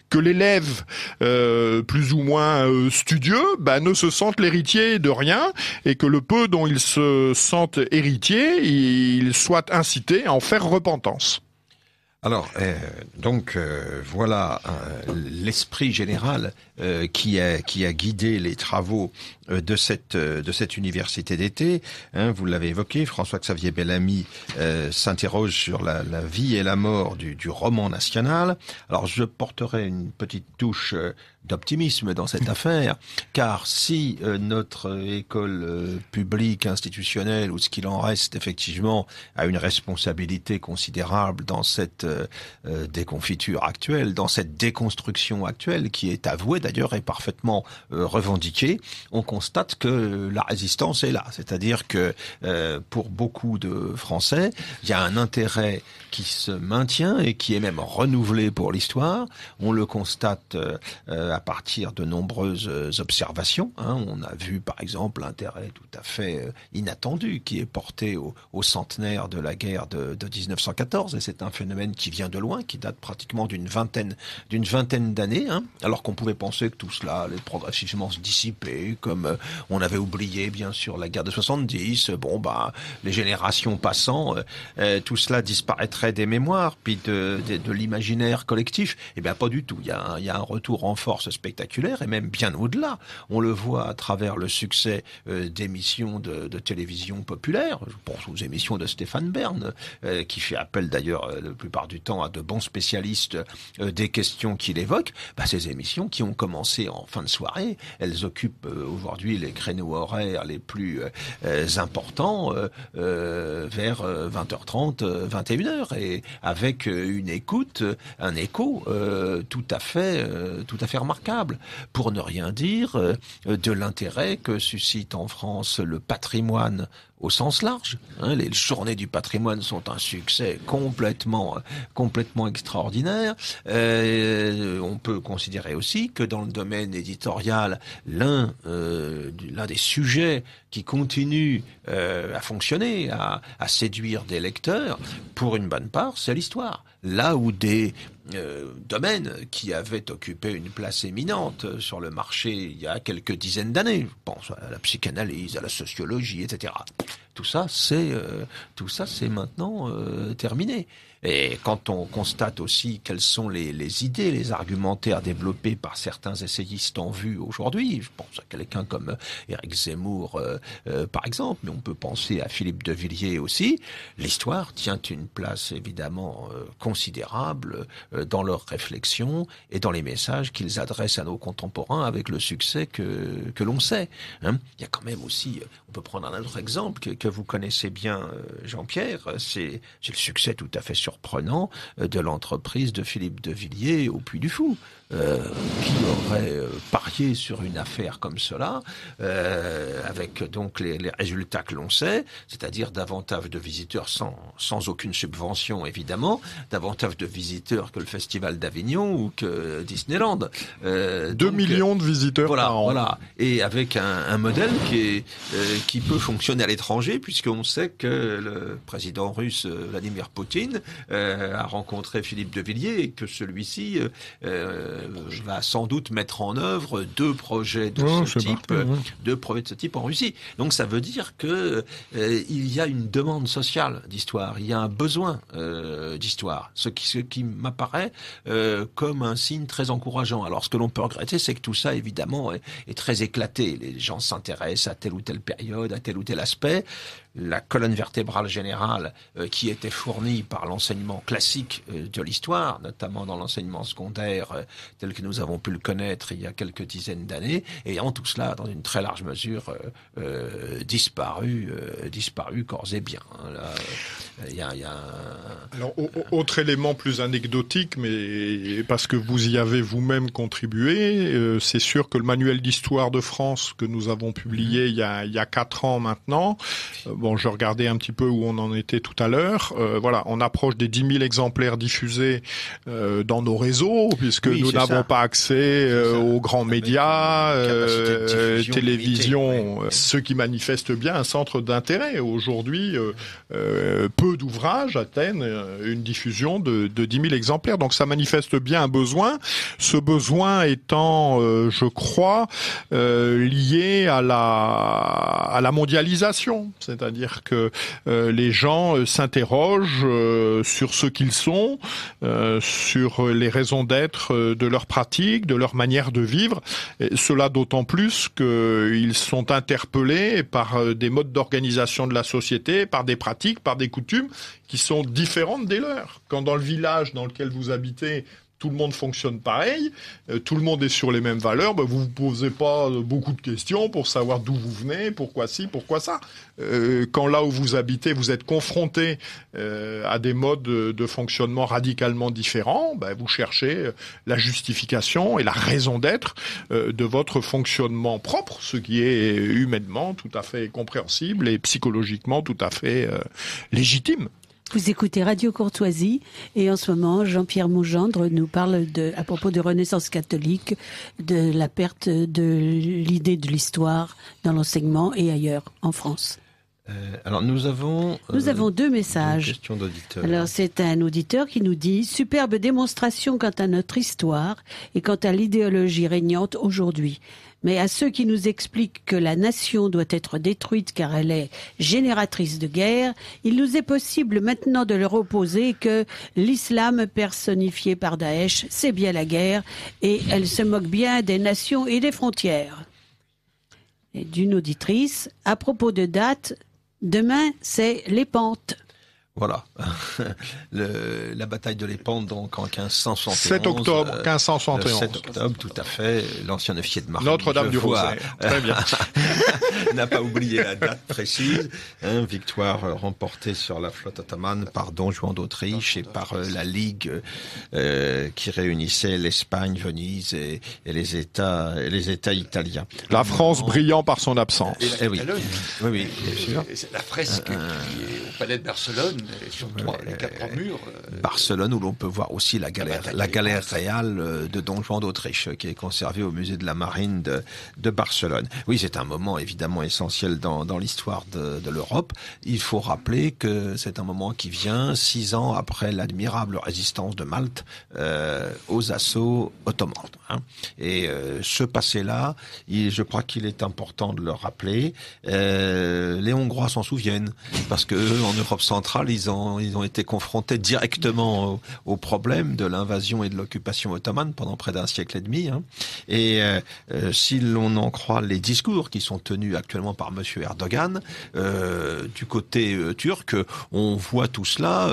que l'élève plus ou moins studieux ne se sente l'héritier de rien, et que le peu dont il se sente héritier, il soit incité à en faire repentance. Alors, voilà l'esprit général qui a guidé les travaux de cette université d'été. Vous l'avez évoqué, François-Xavier Bellamy s'interroge sur la vie et la mort du roman national. Alors, je porterai une petite touche d'optimisme dans cette affaire, car si notre école publique, institutionnelle, ou ce qu'il en reste, effectivement, a une responsabilité considérable dans cette déconfiture actuelle, dans cette déconstruction actuelle, qui est avouée d'ailleurs et parfaitement revendiquée, on constate que la résistance est là. C'est-à-dire que pour beaucoup de Français, il y a un intérêt qui se maintient et qui est même renouvelé pour l'histoire. On le constate à partir de nombreuses observations. On a vu par exemple l'intérêt tout à fait inattendu qui est porté au centenaire de la guerre de 1914, et c'est un phénomène qui vient de loin, qui date pratiquement d'une vingtaine d'années, alors qu'on pouvait penser que tout cela allait progressivement se dissiper, comme on avait oublié bien sûr la guerre de 70, les générations passant, tout cela disparaîtrait des mémoires, puis de l'imaginaire collectif. Eh bien pas du tout, il y a un retour en force spectaculaire, et même bien au-delà. On le voit à travers le succès d'émissions de télévision populaire. Je pense aux émissions de Stéphane Bern, qui fait appel d'ailleurs la plupart du temps à de bons spécialistes des questions qu'il évoque. Ces émissions qui ont commencé en fin de soirée, elles occupent aujourd'hui les créneaux horaires les plus importants vers 20h30, 21h, et avec une écoute, un écho tout à fait remarquable, pour ne rien dire de l'intérêt que suscite en France le patrimoine au sens large. Les journées du patrimoine sont un succès complètement extraordinaire. On peut considérer aussi que dans le domaine éditorial, l'un des sujets qui continue à fonctionner, à séduire des lecteurs, pour une bonne part, c'est l'histoire. Là où des domaines qui avaient occupé une place éminente sur le marché il y a quelques dizaines d'années, je pense à la psychanalyse, à la sociologie, etc. Tout ça, c'est maintenant terminé. Et quand on constate aussi quelles sont les idées, les argumentaires développés par certains essayistes en vue aujourd'hui, je pense à quelqu'un comme Éric Zemmour par exemple, mais on peut penser à Philippe de Villiers aussi, l'histoire tient une place évidemment considérable dans leurs réflexions et dans les messages qu'ils adressent à nos contemporains avec le succès que l'on sait. Il y a quand même aussi, on peut prendre un autre exemple que vous connaissez bien, Jean-Pierre, c'est le succès tout à fait surprenant de l'entreprise de Philippe de Villiers au Puy du Fou. Qui aurait parié sur une affaire comme cela, avec donc les résultats que l'on sait, c'est-à-dire davantage de visiteurs sans aucune subvention évidemment, davantage de visiteurs que le Festival d'Avignon ou que Disneyland. 2 millions de visiteurs par an. Voilà, et avec un modèle qui peut fonctionner à l'étranger, puisqu'on sait que le président russe Vladimir Poutine a rencontré Philippe de Villiers et que celui-ci va sans doute mettre en œuvre deux projets de ce type en Russie. Donc ça veut dire que il y a une demande sociale d'histoire, il y a un besoin d'histoire, ce qui m'apparaît comme un signe très encourageant. Alors ce que l'on peut regretter, c'est que tout ça évidemment est très éclaté. Les gens s'intéressent à telle ou telle période, à tel ou tel aspect. La colonne vertébrale générale qui était fournie par l'enseignement classique de l'histoire, notamment dans l'enseignement secondaire tel que nous avons pu le connaître il y a quelques dizaines d'années, et en tout cela, dans une très large mesure, disparu corps et bien. Là, il y a un... Alors, autre élément plus anecdotique, mais parce que vous y avez vous-même contribué, c'est sûr que le manuel d'histoire de France que nous avons publié il y a 4 ans maintenant, bon, je regardais un petit peu où on en était tout à l'heure. Voilà, on approche des 10 000 exemplaires diffusés dans nos réseaux, puisque nous n'avons pas accès aux grands médias, télévision, ce qui manifeste bien un centre d'intérêt. Aujourd'hui, peu d'ouvrages atteignent une diffusion de 10 000 exemplaires. Donc ça manifeste bien un besoin. Ce besoin étant, je crois, lié à la mondialisation. C'est-à-dire que les gens s'interrogent sur ce qu'ils sont, sur les raisons d'être de leur pratique, de leur manière de vivre. Et cela d'autant plus qu'ils sont interpellés par des modes d'organisation de la société, par des pratiques, par des coutumes qui sont différentes des leurs. Quand dans le village dans lequel vous habitez, tout le monde fonctionne pareil, tout le monde est sur les mêmes valeurs, vous vous posez pas beaucoup de questions pour savoir d'où vous venez, pourquoi ci, pourquoi ça. Quand là où vous habitez, vous êtes confronté à des modes de fonctionnement radicalement différents, vous cherchez la justification et la raison d'être de votre fonctionnement propre, ce qui est humainement tout à fait compréhensible et psychologiquement tout à fait légitime. Vous écoutez Radio Courtoisie et en ce moment, Jean-Pierre Maugendre nous parle à propos de Renaissance catholique, de la perte de l'idée de l'histoire dans l'enseignement et ailleurs en France. Alors nous avons 2 messages. Une question d'auditeur. Alors c'est un auditeur qui nous dit « Superbe démonstration quant à notre histoire et quant à l'idéologie régnante aujourd'hui. Mais à ceux qui nous expliquent que la nation doit être détruite car elle est génératrice de guerre, il nous est possible maintenant de leur opposer que l'islam personnifié par Daesh, c'est bien la guerre et elle se moque bien des nations et des frontières. » Et d'une auditrice, à propos de date, demain c'est les Pentes. Voilà, la bataille de l'Épante donc en 1571. 7 octobre 1571. 7 octobre, tout à fait, l'ancien officier de marine. Notre-Dame du Rosaire, très bien. N'a pas oublié la date précise. Victoire remportée sur la flotte ottomane par Don Juan d'Autriche et par la Ligue qui réunissait l'Espagne, Venise et les États italiens. La France brillant par son absence. Et oui, bien sûr. C'est la fresque qui est au palais de Barcelone. Sur les 4 murs. Barcelone, où l'on peut voir aussi la galère réale de Don Juan d'Autriche, qui est conservée au musée de la Marine de Barcelone. Oui, c'est un moment évidemment essentiel dans l'histoire de l'Europe. Il faut rappeler que c'est un moment qui vient 6 ans après l'admirable résistance de Malte aux assauts ottomans. Et ce passé-là, je crois qu'il est important de le rappeler. Les Hongrois s'en souviennent, parce que eux, en Europe centrale, ils ont été confrontés directement au problème de l'invasion et de l'occupation ottomane pendant près d'un siècle et demi. Et si l'on en croit les discours qui sont tenus actuellement par monsieur Erdogan, du côté turc, on voit tout cela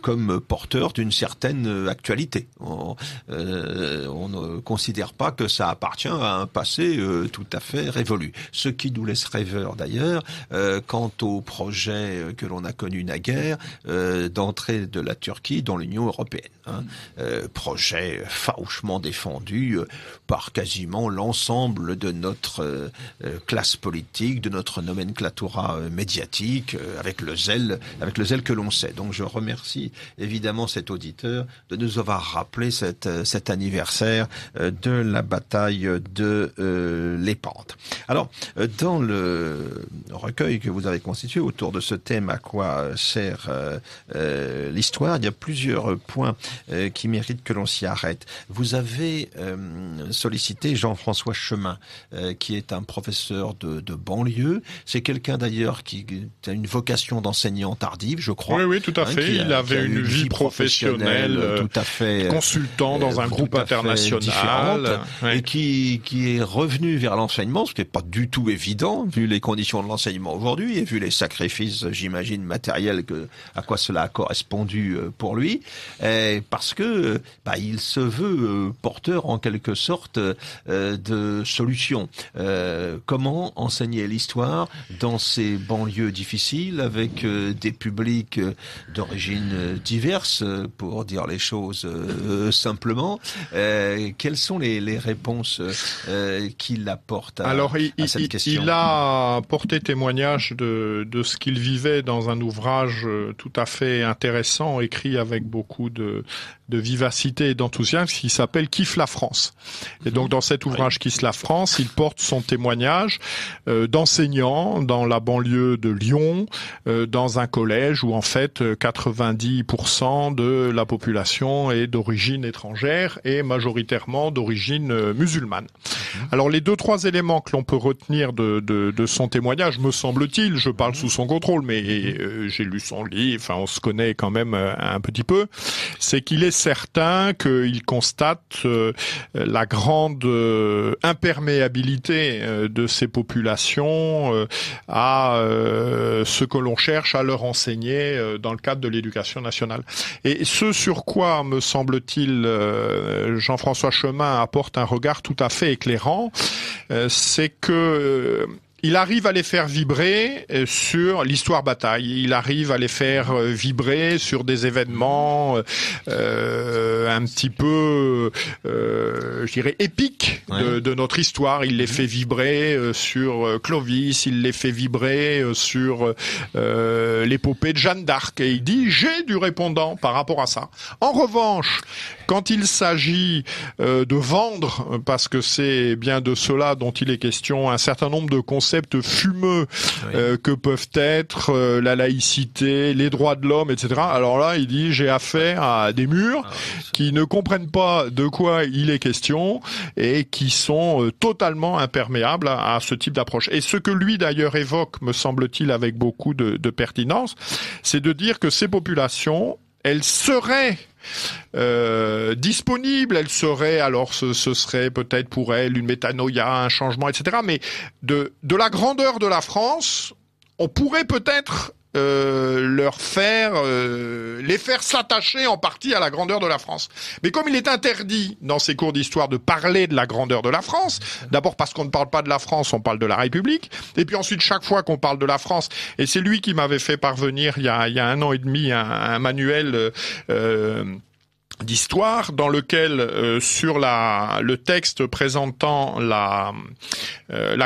comme porteur d'une certaine actualité. On ne considère pas que ça appartient à un passé tout à fait révolu. Ce qui nous laisse rêveurs d'ailleurs quant au projet que l'on a connu naguère d'entrée de la Turquie dans l'Union européenne. projet farouchement défendu par quasiment l'ensemble de notre classe politique, de notre nomenclatura médiatique, avec le zèle que l'on sait. Donc je remercie évidemment cet auditeur de nous avoir rappelé cet anniversaire de la bataille de l'Épante. Alors, dans le recueil que vous avez constitué autour de ce thème, à quoi sert l'histoire, il y a plusieurs points qui méritent que l'on s'y arrête. Vous avez sollicité Jean-François Chemin, qui est un professeur de banlieue. C'est quelqu'un d'ailleurs qui a une vocation d'enseignant tardive, je crois. Oui, tout à fait. Il avait une vie professionnelle, tout à fait consultant dans un groupe international, et qui est revenu vers l'enseignement, ce qui n'est pas du tout évident, vu les conditions de l'enseignement aujourd'hui et vu les sacrifices, j'imagine, matériels à quoi cela a correspondu pour lui, parce que il se veut porteur en quelque sorte de solutions. Comment enseigner l'histoire dans ces banlieues difficiles avec des publics d'origine diverses, pour dire les choses simplement. Quelles sont les réponses qu'il apporte à cette question? Il a porté témoignage de ce qu'il vivait dans un ouvrage tout à fait intéressant, écrit avec beaucoup de vivacité et d'enthousiasme, qui s'appelle Kiffe la France. Et donc dans cet ouvrage Kiffe la France, il porte son témoignage d'enseignant dans la banlieue de Lyon, dans un collège où en fait 90% de la population est d'origine étrangère et majoritairement d'origine musulmane. Alors les 2-3 éléments que l'on peut retenir de son témoignage, me semble-t-il, je parle sous son contrôle, mais j'ai lu son livre, enfin on se connaît quand même un petit peu, c'est qu'il est certain qu'il constate la grande imperméabilité de ces populations à ce que l'on cherche à leur enseigner dans le cadre de l'éducation nationale. Et ce sur quoi, me semble-t-il, Jean-François Chemin apporte un regard tout à fait éclairant, c'est que il arrive à les faire vibrer sur l'histoire bataille. Il arrive à les faire vibrer sur des événements un petit peu, je dirais, épiques de notre histoire. Il les fait vibrer sur Clovis, il les fait vibrer sur l'épopée de Jeanne d'Arc. Et il dit, j'ai du répondant par rapport à ça. En revanche, quand il s'agit de vendre, parce que c'est bien de cela dont il est question, un certain nombre de concepts fumeux que peuvent être la laïcité, les droits de l'homme, etc. Alors là, il dit, j'ai affaire à des murs qui ne comprennent pas de quoi il est question et qui sont totalement imperméables à ce type d'approche. Et ce que lui d'ailleurs évoque, me semble-t-il, avec beaucoup de pertinence, c'est de dire que ces populations, elles seraient disponible, elle serait, alors ce serait peut-être pour elle une métanoïa, un changement, etc. Mais de la grandeur de la France, on pourrait peut-être les faire s'attacher en partie à la grandeur de la France. Mais comme il est interdit dans ces cours d'histoire de parler de la grandeur de la France, d'abord parce qu'on ne parle pas de la France, on parle de la République, et puis ensuite chaque fois qu'on parle de la France, et c'est lui qui m'avait fait parvenir il y a 1 an et demi un manuel d'histoire dans lequel sur le texte présentant la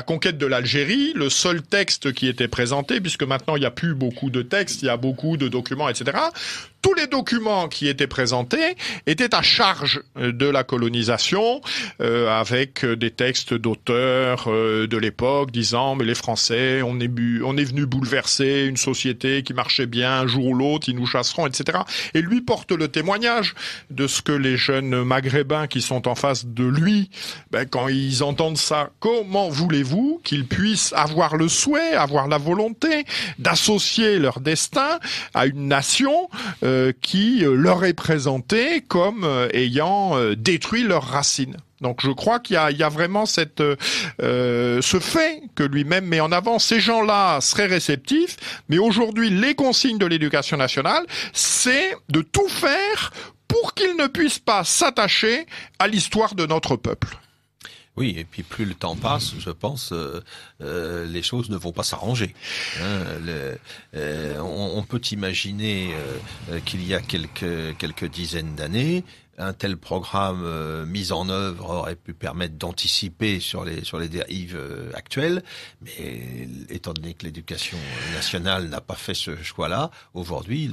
conquête de l'Algérie, le seul texte qui était présenté, puisque maintenant il n'y a plus beaucoup de textes, il y a beaucoup de documents, etc. Tous les documents qui étaient présentés étaient à charge de la colonisation, avec des textes d'auteurs de l'époque disant mais les Français, on est venu bouleverser une société qui marchait bien, un jour ou l'autre ils nous chasseront, etc. Et lui porte le témoignage de ce que les jeunes maghrébins qui sont en face de lui, quand ils entendent ça, comment voulez-vous qu'ils puissent avoir le souhait, avoir la volonté d'associer leur destin à une nation qui leur est présentée comme ayant détruit leurs racines. Donc je crois qu'il y a vraiment ce fait que lui-même met en avant. Ces gens-là seraient réceptifs, mais aujourd'hui, les consignes de l'éducation nationale, c'est de tout faire pour qu'ils ne puissent pas s'attacher à l'histoire de notre peuple. Oui, et puis plus le temps passe, je pense, les choses ne vont pas s'arranger. On peut imaginer qu'il y a quelques dizaines d'années, un tel programme mis en œuvre aurait pu permettre d'anticiper sur les dérives actuelles, mais étant donné que l'éducation nationale n'a pas fait ce choix-là, aujourd'hui,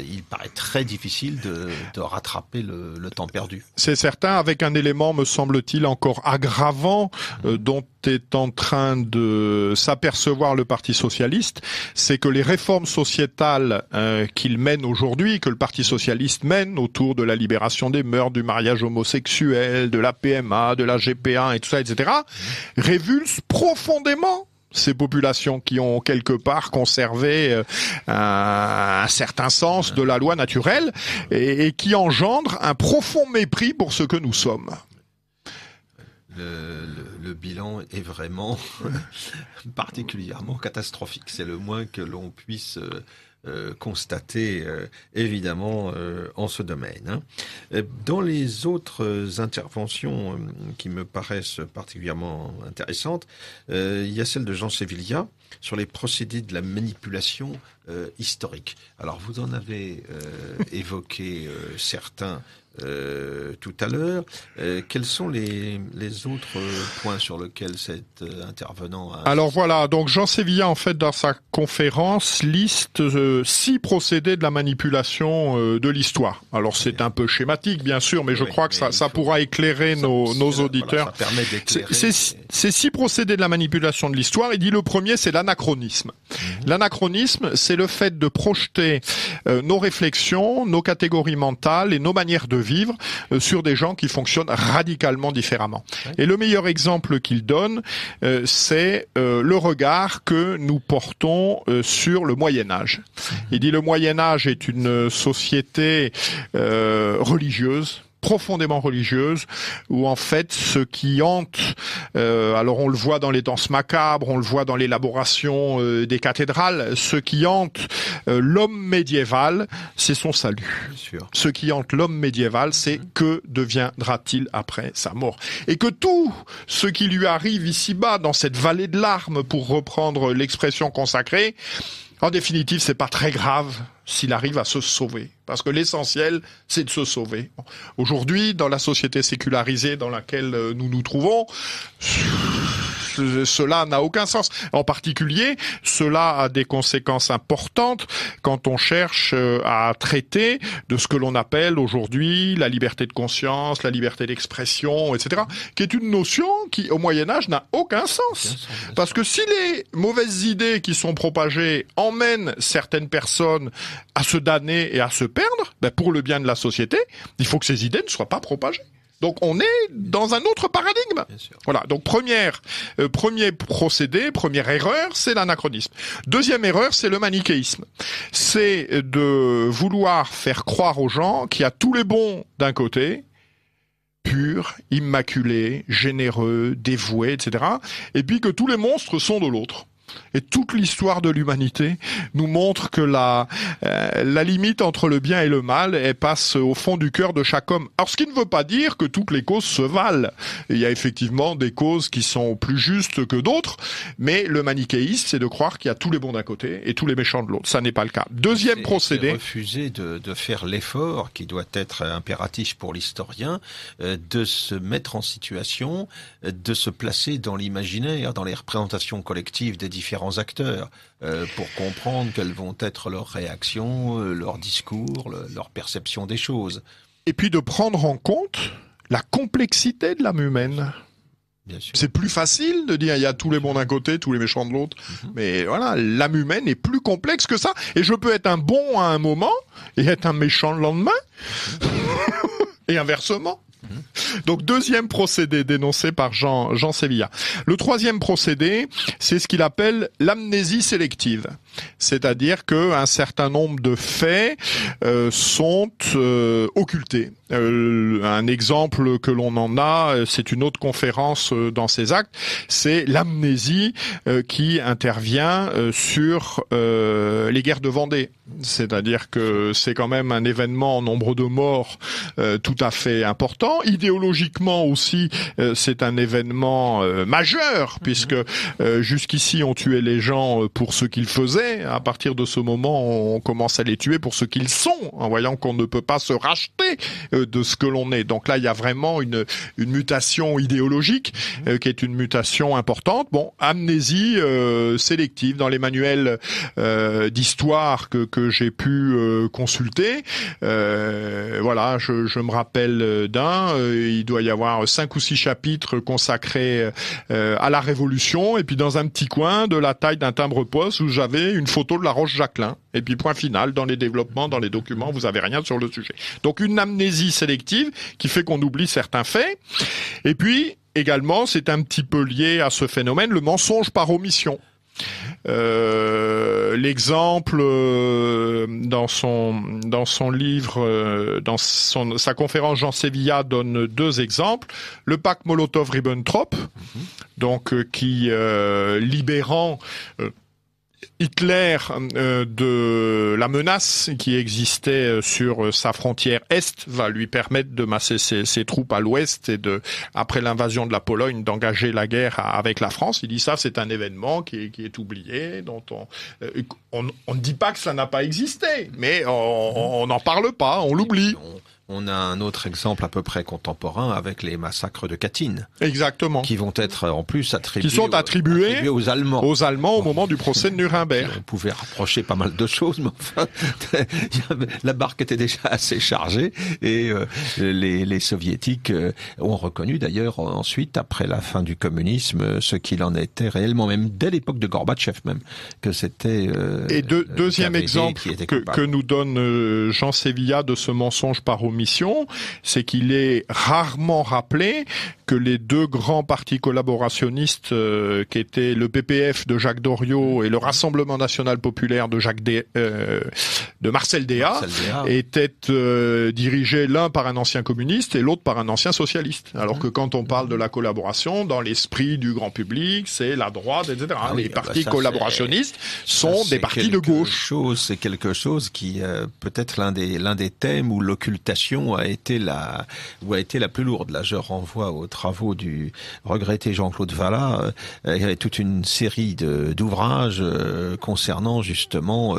il paraît très difficile de rattraper le temps perdu. C'est certain, avec un élément, me semble-t-il, encore aggravant, dont est en train de s'apercevoir le Parti socialiste, c'est que les réformes sociétales qu'il mène aujourd'hui, que le Parti socialiste mène autour de la libération des mœurs, du mariage homosexuel, de la PMA, de la GPA et tout ça, etc., révulsent profondément ces populations qui ont quelque part conservé un certain sens de la loi naturelle et qui engendrent un profond mépris pour ce que nous sommes. Le bilan est vraiment particulièrement catastrophique. C'est le moins que l'on puisse constater évidemment en ce domaine. Dans les autres interventions qui me paraissent particulièrement intéressantes, il y a celle de Jean Sévillia sur les procédés de la manipulation historique. Alors vous en avez évoqué certains tout à l'heure. Quels sont les autres points sur lesquels cet intervenant a... Alors voilà, donc Jean Sévillia, en fait, dans sa conférence, liste 6 procédés de la manipulation de l'histoire. Alors c'est un peu schématique, bien sûr, mais je crois que ça pourra éclairer nos auditeurs. Voilà, ça permet d'éclairer. Ces 6 procédés de la manipulation de l'histoire, il dit le premier, c'est l'anachronisme. L'anachronisme, c'est le fait de projeter nos réflexions, nos catégories mentales et nos manières de vivre sur des gens qui fonctionnent radicalement différemment. Et le meilleur exemple qu'il donne, c'est le regard que nous portons sur le Moyen-Âge. Il dit le Moyen-Âge est une société religieuse, profondément religieuse, où en fait ce qui hante, alors on le voit dans les danses macabres, on le voit dans l'élaboration des cathédrales, ce qui hante l'homme médiéval, c'est son salut. Bien sûr. Ce qui hante l'homme médiéval, c'est que deviendra-t-il après sa mort. Et que tout ce qui lui arrive ici-bas, dans cette vallée de larmes, pour reprendre l'expression consacrée, en définitive, c'est pas très grave s'il arrive à se sauver. Parce que l'essentiel, c'est de se sauver. Aujourd'hui, dans la société sécularisée dans laquelle nous nous trouvons, cela n'a aucun sens. En particulier, cela a des conséquences importantes quand on cherche à traiter de ce que l'on appelle aujourd'hui la liberté de conscience, la liberté d'expression, etc., qui est une notion qui, au Moyen-Âge, n'a aucun sens. Parce que si les mauvaises idées qui sont propagées emmènent certaines personnes à se damner et à se perdre, pour le bien de la société, il faut que ces idées ne soient pas propagées. Donc on est dans un autre paradigme. Voilà. Donc premier procédé, première erreur, c'est l'anachronisme. Deuxième erreur, c'est le manichéisme. C'est de vouloir faire croire aux gens qu'il y a tous les bons d'un côté, purs, immaculés, généreux, dévoués, etc., et puis que tous les monstres sont de l'autre. Et toute l'histoire de l'humanité nous montre que la limite entre le bien et le mal, elle passe au fond du cœur de chaque homme. Alors, ce qui ne veut pas dire que toutes les causes se valent. Il y a effectivement des causes qui sont plus justes que d'autres, mais le manichéisme, c'est de croire qu'il y a tous les bons d'un côté et tous les méchants de l'autre. Ça n'est pas le cas. Deuxième procédé. C'est refuser de faire l'effort qui doit être impératif pour l'historien, de se mettre en situation, de se placer dans l'imaginaire, dans les représentations collectives des différents acteurs, pour comprendre quelles vont être leurs réactions, leurs discours, leur perception des choses. Et puis de prendre en compte la complexité de l'âme humaine. Bien sûr. C'est plus facile de dire il y a tous les bons d'un côté, tous les méchants de l'autre. Mais voilà, l'âme humaine est plus complexe que ça. Et je peux être un bon à un moment et être un méchant le lendemain. Et inversement. Donc deuxième procédé dénoncé par Jean Sévillia. Le troisième procédé, c'est ce qu'il appelle l'amnésie sélective. C'est-à-dire qu'un certain nombre de faits sont occultés. Un exemple que l'on en a, c'est une autre conférence dans ces actes, c'est l'amnésie qui intervient sur les guerres de Vendée. C'est-à-dire que c'est quand même un événement en nombre de morts tout à fait important. Idéologiquement aussi, c'est un événement majeur, puisque jusqu'ici on tuait les gens pour ce qu'ils faisaient. À partir de ce moment, on commence à les tuer pour ce qu'ils sont, en voyant qu'on ne peut pas se racheter de ce que l'on est. Donc là, il y a vraiment une mutation idéologique qui est une mutation importante. Bon, amnésie sélective dans les manuels d'histoire que j'ai pu consulter. Voilà, je me rappelle d'un. Il doit y avoir 5 ou 6 chapitres consacrés à la Révolution, et puis dans un petit coin de la taille d'un timbre-poste où j'avais une photo de la Roche-Jacquelin. Et puis point final, dans les développements, dans les documents, vous avez rien sur le sujet. Donc une amnésie sélective qui fait qu'on oublie certains faits. Et puis également, c'est un petit peu lié à ce phénomène, le mensonge par omission. L'exemple dans son livre, sa conférence, Jean Sévilla donne 2 exemples. Le pacte Molotov-Ribbentrop, donc qui libérant Hitler de la menace qui existait sur sa frontière est va lui permettre de masser ses troupes à l'ouest et après l'invasion de la Pologne, d'engager la guerre avec la France. Il dit ça, c'est un événement qui est oublié, dont on ne dit pas que ça n'a pas existé, mais on n'en parle pas, on l'oublie. On a un autre exemple à peu près contemporain avec les massacres de Katyn. Exactement. Qui vont être en plus attribués, qui sont attribués aux Allemands. Aux Allemands au moment du procès de Nuremberg. On pouvait rapprocher pas mal de choses, mais enfin, la barque était déjà assez chargée et les soviétiques ont reconnu d'ailleurs ensuite, après la fin du communisme, ce qu'il en était réellement, même dès l'époque de Gorbatchev même, que c'était... et deuxième exemple que nous donne Jean Sévilla de ce mensonge par omission, c'est qu'il est rarement rappelé que les 2 grands partis collaborationnistes qui étaient le PPF de Jacques Doriot et le Rassemblement national populaire de Marcel Déat étaient dirigés l'un par un ancien communiste et l'autre par un ancien socialiste. Alors que quand on parle de la collaboration, dans l'esprit du grand public, c'est la droite, etc. Les partis collaborationnistes sont des partis de gauche. C'est quelque chose qui peut-être l'un des thèmes où l'occultation a été la plus lourde. Là, je renvoie aux travaux du regretté Jean-Claude Vallat. Il y avait toute une série d'ouvrages concernant justement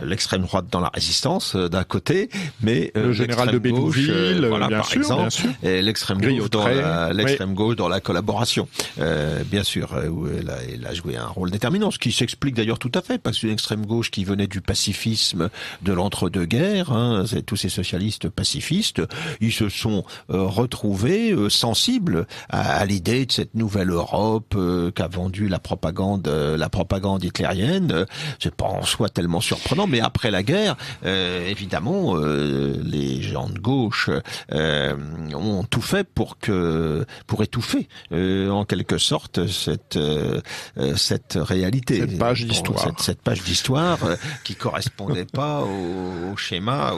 l'extrême droite dans la résistance d'un côté, mais le général de Bénouville, voilà, bien par sûr, exemple, bien sûr. Et l'extrême gauche dans la collaboration, bien sûr, où elle a joué un rôle déterminant, ce qui s'explique d'ailleurs tout à fait, parce qu'une extrême gauche qui venait du pacifisme de l'entre-deux-guerres, c'est tous ces socialistes pacifistes, ils se sont retrouvés sensibles à l'idée de cette nouvelle Europe qu'a vendue la propagande hitlérienne. C'est pas en soi tellement surprenant, mais après la guerre, évidemment, les gens de gauche ont tout fait pour étouffer en quelque sorte cette réalité, cette page d'histoire qui correspondait pas au schéma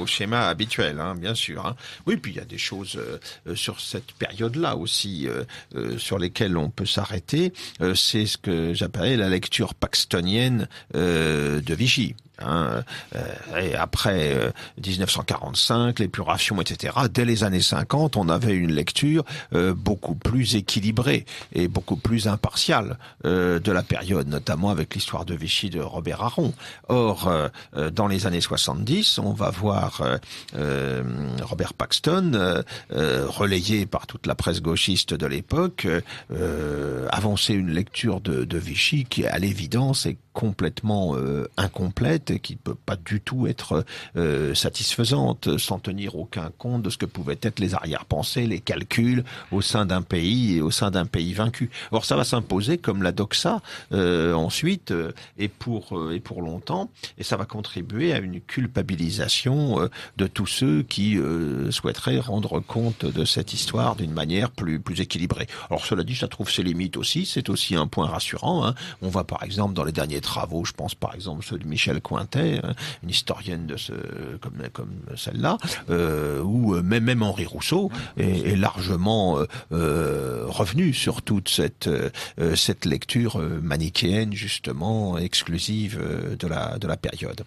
habituel, bien sûr. Oui, puis il y a des choses sur cette période-là aussi sur lesquelles on peut s'arrêter. C'est ce que j'appelais la lecture paxtonienne de Vichy. Et après 1945, l'épuration, etc., dès les années 50, on avait une lecture beaucoup plus équilibrée et beaucoup plus impartiale de la période, notamment avec l'histoire de Vichy de Robert Harron. Or, dans les années 70, on va voir Robert Paxton, relayé par toute la presse gauchiste de l'époque, avancer une lecture de Vichy qui, à l'évidence, est complètement incomplète et qui ne peut pas du tout être satisfaisante, sans tenir aucun compte de ce que pouvaient être les arrière-pensées, les calculs au sein d'un pays et au sein d'un pays vaincu. Or, ça va s'imposer comme la doxa ensuite et pour longtemps, et ça va contribuer à une culpabilisation de tous ceux qui souhaiteraient rendre compte de cette histoire d'une manière plus équilibrée. Alors, cela dit, ça trouve ses limites aussi. C'est aussi un point rassurant. On voit par exemple dans les derniers travaux, je pense par exemple ceux de Michel Cointet, une historienne comme celle-là, ou même Henri Rousseau est largement revenu sur toute cette lecture manichéenne justement exclusive de la période.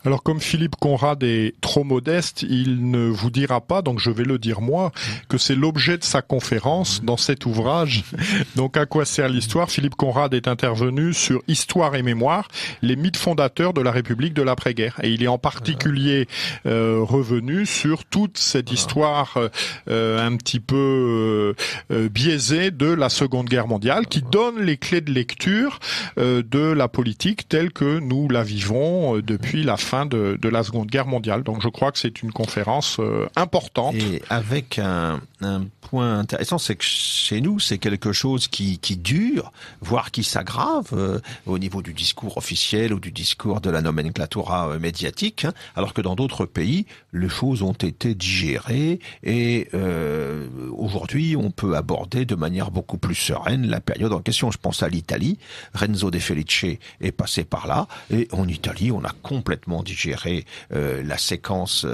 Alors comme Philippe Conrad est trop modeste, il ne vous dira pas, donc je vais le dire moi, que c'est l'objet de sa conférence dans cet ouvrage. Donc à quoi sert l'histoire? Philippe Conrad est intervenu sur Histoire et mémoire, les mythes fondateurs de la République de l'après-guerre. Et il est en particulier revenu sur toute cette histoire un petit peu biaisée de la Seconde Guerre mondiale, qui donne les clés de lecture de la politique telle que nous la vivons depuis la fin de la Seconde Guerre mondiale. Donc je crois que c'est une conférence importante. Et avec un point intéressant, c'est que chez nous, c'est quelque chose qui dure, voire qui s'aggrave au niveau du discours officiel ou du discours de la nomenclatura médiatique, alors que dans d'autres pays, les choses ont été digérées et aujourd'hui, on peut aborder de manière beaucoup plus sereine la période en question. Je pense à l'Italie. Renzo De Felice est passé par là et en Italie, on a complètement digéré la séquence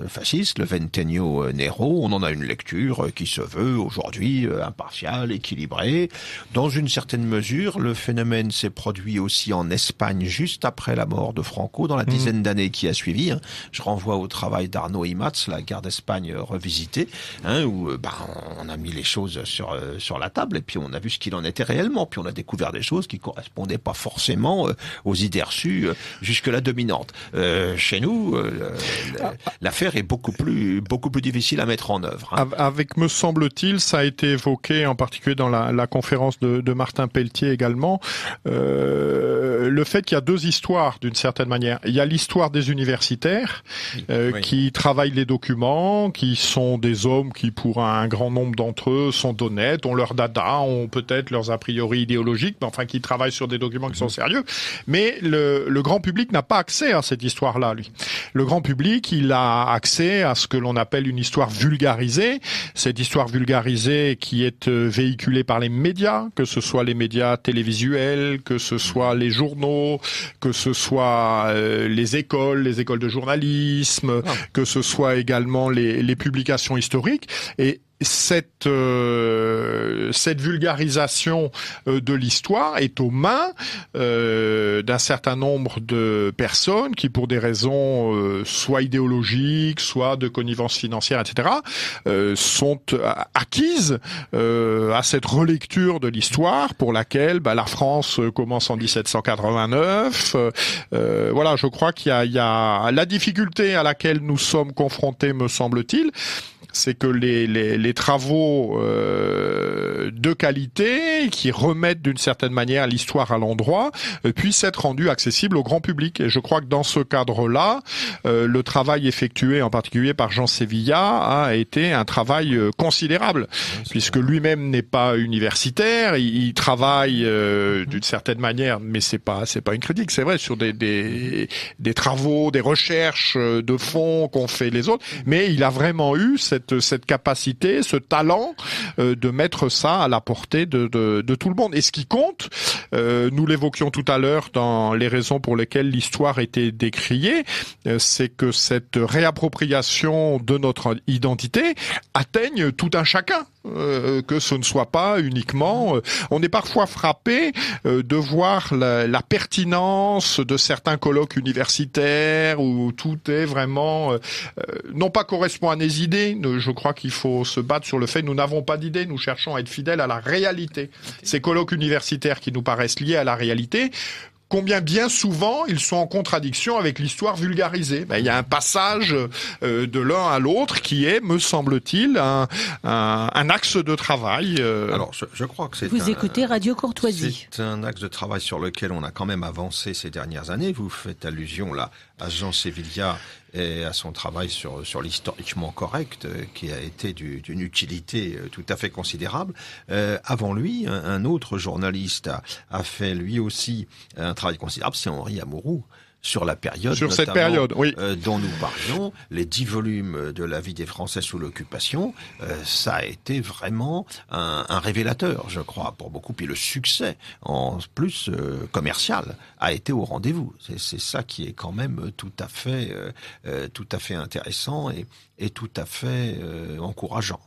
fasciste, le Ventennio Nero. On en a une lecture qui se veut aujourd'hui impartiale, équilibrée. Dans une certaine mesure, le phénomène s'est produit aussi en Espagne juste après la mort de Franco, dans la dizaine d'années qui a suivi. Je renvoie au travail d'Arnaud Imatz, La guerre d'Espagne revisitée, où on a mis les choses sur la table et puis on a vu ce qu'il en était réellement. Puis on a découvert des choses qui correspondaient pas forcément aux idées reçues jusque-là dominantes. Chez nous, l'affaire est beaucoup plus difficile à mettre en œuvre. Avec, me semble-t-il, ça a été évoqué en particulier dans la conférence de Martin Pelletier également, le fait qu'il y a deux histoires d'une certaine manière. Il y a l'histoire des universitaires qui travaillent les documents, qui sont des hommes qui, pour un grand nombre d'entre eux, sont honnêtes, ont leur dada, ont peut-être leurs a priori idéologiques, mais enfin qui travaillent sur des documents qui sont sérieux. Mais le grand public n'a pas accès à cette histoire-là, lui. Le grand public, il a accès à ce que l'on appelle une histoire vulgarisée. Cette histoire vulgarisée qui est véhiculée par les médias, que ce soit les médias télévisuels, que ce soit les journaux, que ce soit les écoles de journalisme, que ce soit également les publications historiques. Et cette vulgarisation de l'histoire est aux mains d'un certain nombre de personnes qui, pour des raisons soit idéologiques, soit de connivence financière, etc., sont acquises à cette relecture de l'histoire pour laquelle la France commence en 1789. Voilà, je crois qu'il y a la difficulté à laquelle nous sommes confrontés, me semble-t-il, c'est que les travaux de qualité qui remettent d'une certaine manière l'histoire à l'endroit puissent être rendus accessibles au grand public. Et je crois que dans ce cadre-là, le travail effectué en particulier par Jean Sévilla a été un travail considérable, puisque lui-même n'est pas universitaire, il travaille d'une certaine manière, mais c'est pas une critique, c'est vrai, sur des travaux, des recherches de fond qu'ont fait les autres, mais il a vraiment eu cette capacité, ce talent de mettre ça à la portée de tout le monde. Et ce qui compte, nous l'évoquions tout à l'heure dans les raisons pour lesquelles l'histoire était décriée, c'est que cette réappropriation de notre identité atteigne tout un chacun. Que ce ne soit pas uniquement... on est parfois frappé de voir la pertinence de certains colloques universitaires où tout est vraiment... non pas correspond à nos idées. Je crois qu'il faut se battre sur le fait que nous n'avons pas d'idées, nous cherchons à être fidèles à la réalité. Ces colloques universitaires qui nous paraissent liés à la réalité, combien bien souvent ils sont en contradiction avec l'histoire vulgarisée. Il y a un passage de l'un à l'autre qui est, me semble-t-il, un axe de travail. Alors, je crois que c'est Vous écoutez Radio Courtoisie. C'est un axe de travail sur lequel on a quand même avancé ces dernières années. Vous faites allusion là à Jean Sévilla et à son travail sur l'historiquement correct, qui a été d'une utilité tout à fait considérable. Avant lui, un autre journaliste a fait lui aussi un travail considérable, c'est Henri Amouroux. sur la période, sur cette période, oui, dont nous parlions, les 10 volumes de la vie des Français sous l'occupation, ça a été vraiment un révélateur, je crois, pour beaucoup. Puis le succès, en plus commercial, a été au rendez-vous. C'est ça qui est quand même tout à fait intéressant et tout à fait encourageant.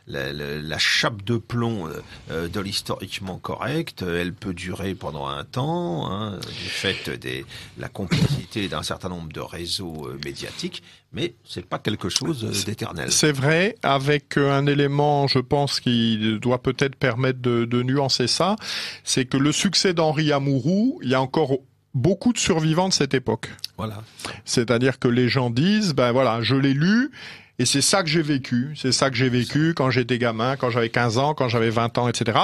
La chape de plomb de l'historiquement correct, elle peut durer pendant un temps, du fait de la complicité d'un certain nombre de réseaux médiatiques, mais c'est pas quelque chose d'éternel. C'est vrai, avec un élément, je pense, qui doit peut-être permettre de nuancer ça, c'est que le succès d'Henri Amouroux, il y a encore beaucoup de survivants de cette époque. Voilà. C'est-à-dire que les gens disent, ben voilà, je l'ai lu, et c'est ça que j'ai vécu. C'est ça que j'ai vécu quand j'étais gamin, quand j'avais 15 ans, quand j'avais 20 ans, etc.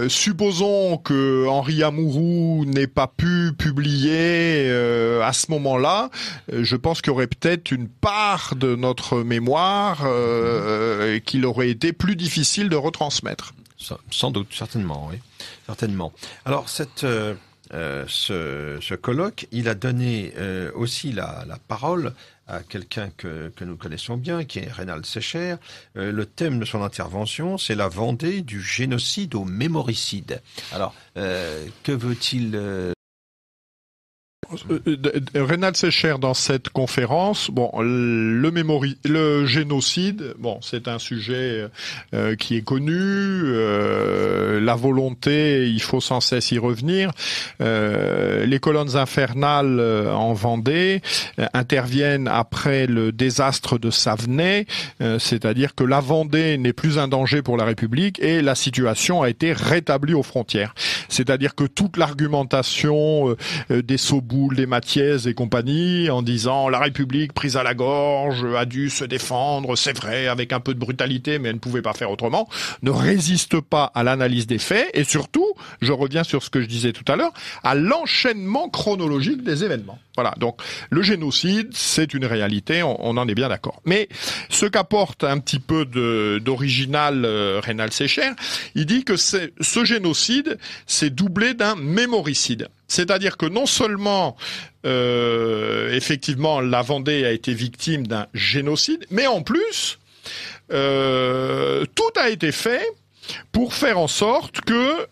Supposons que Henri Amouroux n'ait pas pu publier à ce moment-là. Je pense qu'il y aurait peut-être une part de notre mémoire qu'il aurait été plus difficile de retransmettre. Sans doute, certainement, oui. Certainement. Alors, ce colloque, il a donné aussi la parole à quelqu'un que nous connaissons bien, qui est Reynald Secher. Le thème de son intervention, c'est la Vendée du génocide au mémoricide. Alors, que veut-il Reynald Secher, dans cette conférence, bon, le génocide, bon, c'est un sujet qui est connu. La volonté, il faut sans cesse y revenir. Les colonnes infernales en Vendée interviennent après le désastre de Savenay, c'est-à-dire que la Vendée n'est plus un danger pour la République et la situation a été rétablie aux frontières. C'est-à-dire que toute l'argumentation des Sauboul, des Mathiez et compagnie, en disant la République prise à la gorge a dû se défendre, c'est vrai, avec un peu de brutalité, mais elle ne pouvait pas faire autrement, ne résiste pas à l'analyse des faits et surtout, je reviens sur ce que je disais tout à l'heure, à l'enchaînement chronologique des événements. Voilà, donc le génocide, c'est une réalité, on en est bien d'accord. Mais ce qu'apporte un petit peu d'original Reynald Secher, il dit que ce génocide, c'est doublé d'un mémoricide. C'est-à-dire que non seulement, effectivement, la Vendée a été victime d'un génocide, mais en plus, tout a été fait pour faire en sorte que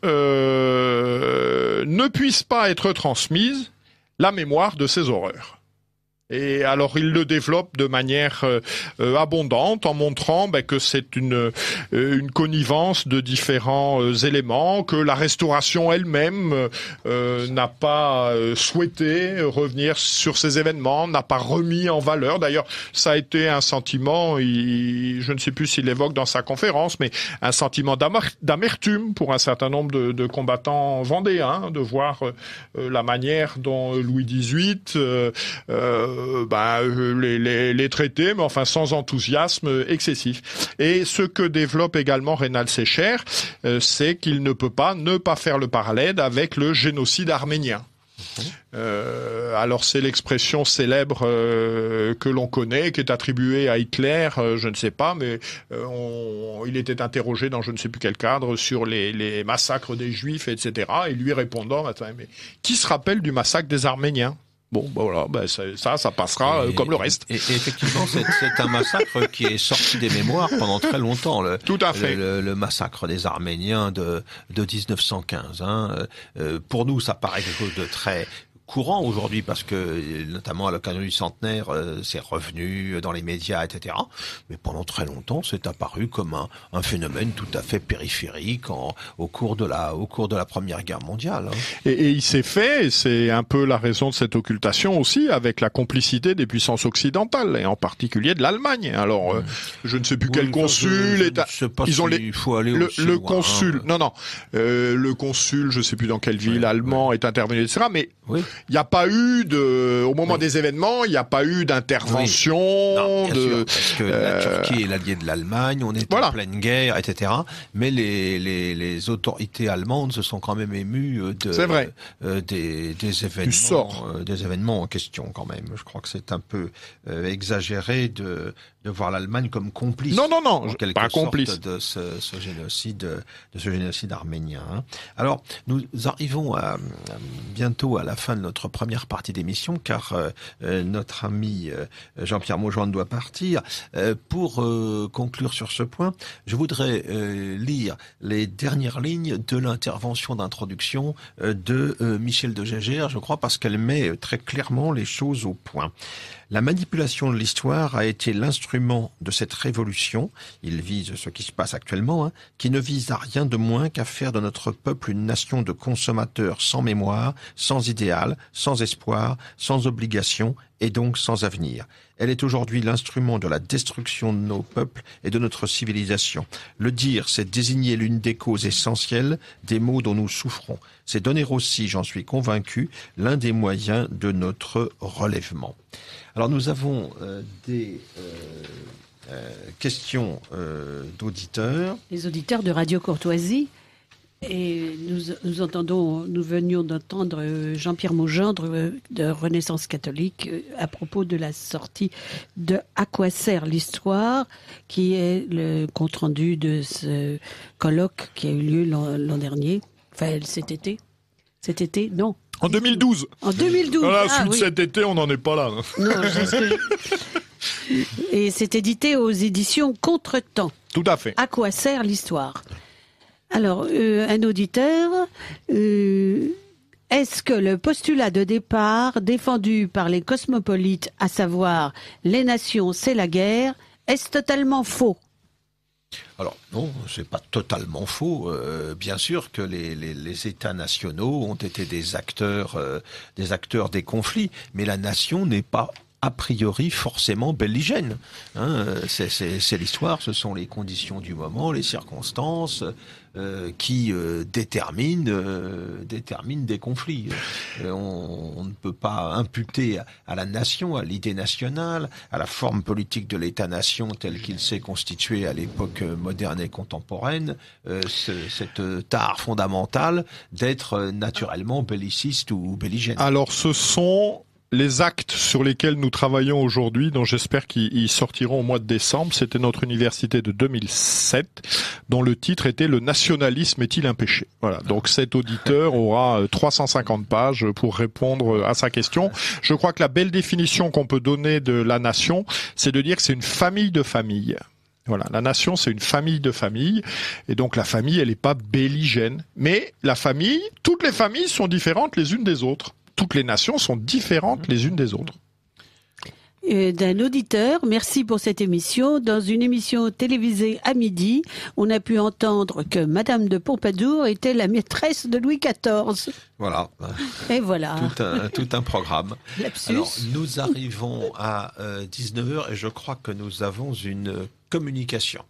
ne puisse pas être transmise la mémoire de ces horreurs. Et alors il le développe de manière abondante en montrant que c'est une connivence de différents éléments, que la restauration elle-même n'a pas souhaité revenir sur ces événements, n'a pas remis en valeur. D'ailleurs, ça a été un sentiment, je ne sais plus s'il l'évoque dans sa conférence, mais un sentiment d'amertume pour un certain nombre de combattants vendéens, de voir la manière dont Louis XVIII les traités, mais enfin sans enthousiasme excessif. Et ce que développe également Reynald Secher, c'est qu'il ne peut pas ne pas faire le parallèle avec le génocide arménien. Alors c'est l'expression célèbre que l'on connaît, qui est attribuée à Hitler, je ne sais pas, mais il était interrogé dans je ne sais plus quel cadre sur les massacres des Juifs, etc. Et lui répondant, mais qui se rappelle du massacre des Arméniens ? Bon, voilà, ça passera comme le reste. Et effectivement, c'est un massacre qui est sorti des mémoires pendant très longtemps. Tout à fait. Le massacre des Arméniens de 1915. Pour nous, ça paraît quelque chose de très courant aujourd'hui parce que, notamment à l'occasion du centenaire, c'est revenu dans les médias, etc. Mais pendant très longtemps, c'est apparu comme un phénomène tout à fait périphérique au cours de la Première Guerre mondiale. Et il s'est fait, c'est un peu la raison de cette occultation aussi, avec la complicité des puissances occidentales, et en particulier de l'Allemagne. Alors, je ne sais plus quel consul ils ont il faut aller le consul. Non, le consul, je ne sais plus dans quelle ville allemand est intervenu, etc. Mais il n'y a pas eu au moment des événements, il n'y a pas eu d'intervention. Non, bien sûr, parce que la Turquie est l'allié de l'Allemagne, on est en pleine guerre, etc. Mais les autorités allemandes se sont quand même émues des événements en question quand même. Je crois que c'est un peu exagéré de voir l'Allemagne comme complice. Non, en quelque pas sorte, complice. de ce génocide arménien. Alors, nous arrivons bientôt à la fin de notre première partie d'émission, car notre ami Jean-Pierre Maujoindre doit partir. Pour conclure sur ce point, je voudrais lire les dernières lignes de l'intervention d'introduction de Michel de Gégère, je crois, parce qu'elle met très clairement les choses au point. La manipulation de l'histoire a été l'instrument de cette révolution, il vise ce qui se passe actuellement, qui ne vise à rien de moins qu'à faire de notre peuple une nation de consommateurs sans mémoire, sans idéal, sans espoir, sans obligation et donc sans avenir. Elle est aujourd'hui l'instrument de la destruction de nos peuples et de notre civilisation. Le dire, c'est désigner l'une des causes essentielles des maux dont nous souffrons. C'est donner aussi, j'en suis convaincu, l'un des moyens de notre relèvement. Alors nous avons des questions d'auditeurs. Les auditeurs de Radio Courtoisie. Et nous venions d'entendre Jean-Pierre Maujoindre de Renaissance catholique à propos de la sortie de À quoi sert l'histoire, qui est le compte-rendu de ce colloque qui a eu lieu l'an dernier, enfin cet été, non. En 2012. En 2012. Voilà, suite cet été, on n'en est pas là. Non, Et c'est édité aux éditions Contretemps. Tout à fait. À quoi sert l'histoire ? Alors, un auditeur, est-ce que le postulat de départ défendu par les cosmopolites, à savoir les nations, c'est la guerre, est-ce totalement faux ? Alors non, c'est pas totalement faux. Bien sûr que les États nationaux ont été des acteurs des conflits, mais la nation n'est pas a priori forcément belligène. C'est l'histoire, ce sont les conditions du moment, les circonstances qui déterminent des conflits. On ne peut pas imputer à la nation, à l'idée nationale, à la forme politique de l'État-nation tel qu'il s'est constitué à l'époque moderne et contemporaine, cette tare fondamentale d'être naturellement belliciste ou belligène. Alors ce sont les actes sur lesquels nous travaillons aujourd'hui, dont j'espère qu'ils sortiront au mois de décembre, c'était notre université de 2007, dont le titre était « Le nationalisme est-il un péché ?» Voilà, donc cet auditeur aura 350 pages pour répondre à sa question. Je crois que la belle définition qu'on peut donner de la nation, c'est de dire que c'est une famille de familles. Voilà, la nation, c'est une famille de familles, et donc la famille, elle n'est pas belligène. Mais la famille, toutes les familles sont différentes les unes des autres. Toutes les nations sont différentes les unes des autres. D'un auditeur, merci pour cette émission. Dans une émission télévisée à midi, on a pu entendre que Madame de Pompadour était la maîtresse de Louis XIV. Voilà. Et voilà. Tout un programme. Lapsus. Alors, nous arrivons à 19h et je crois que nous avons une communication.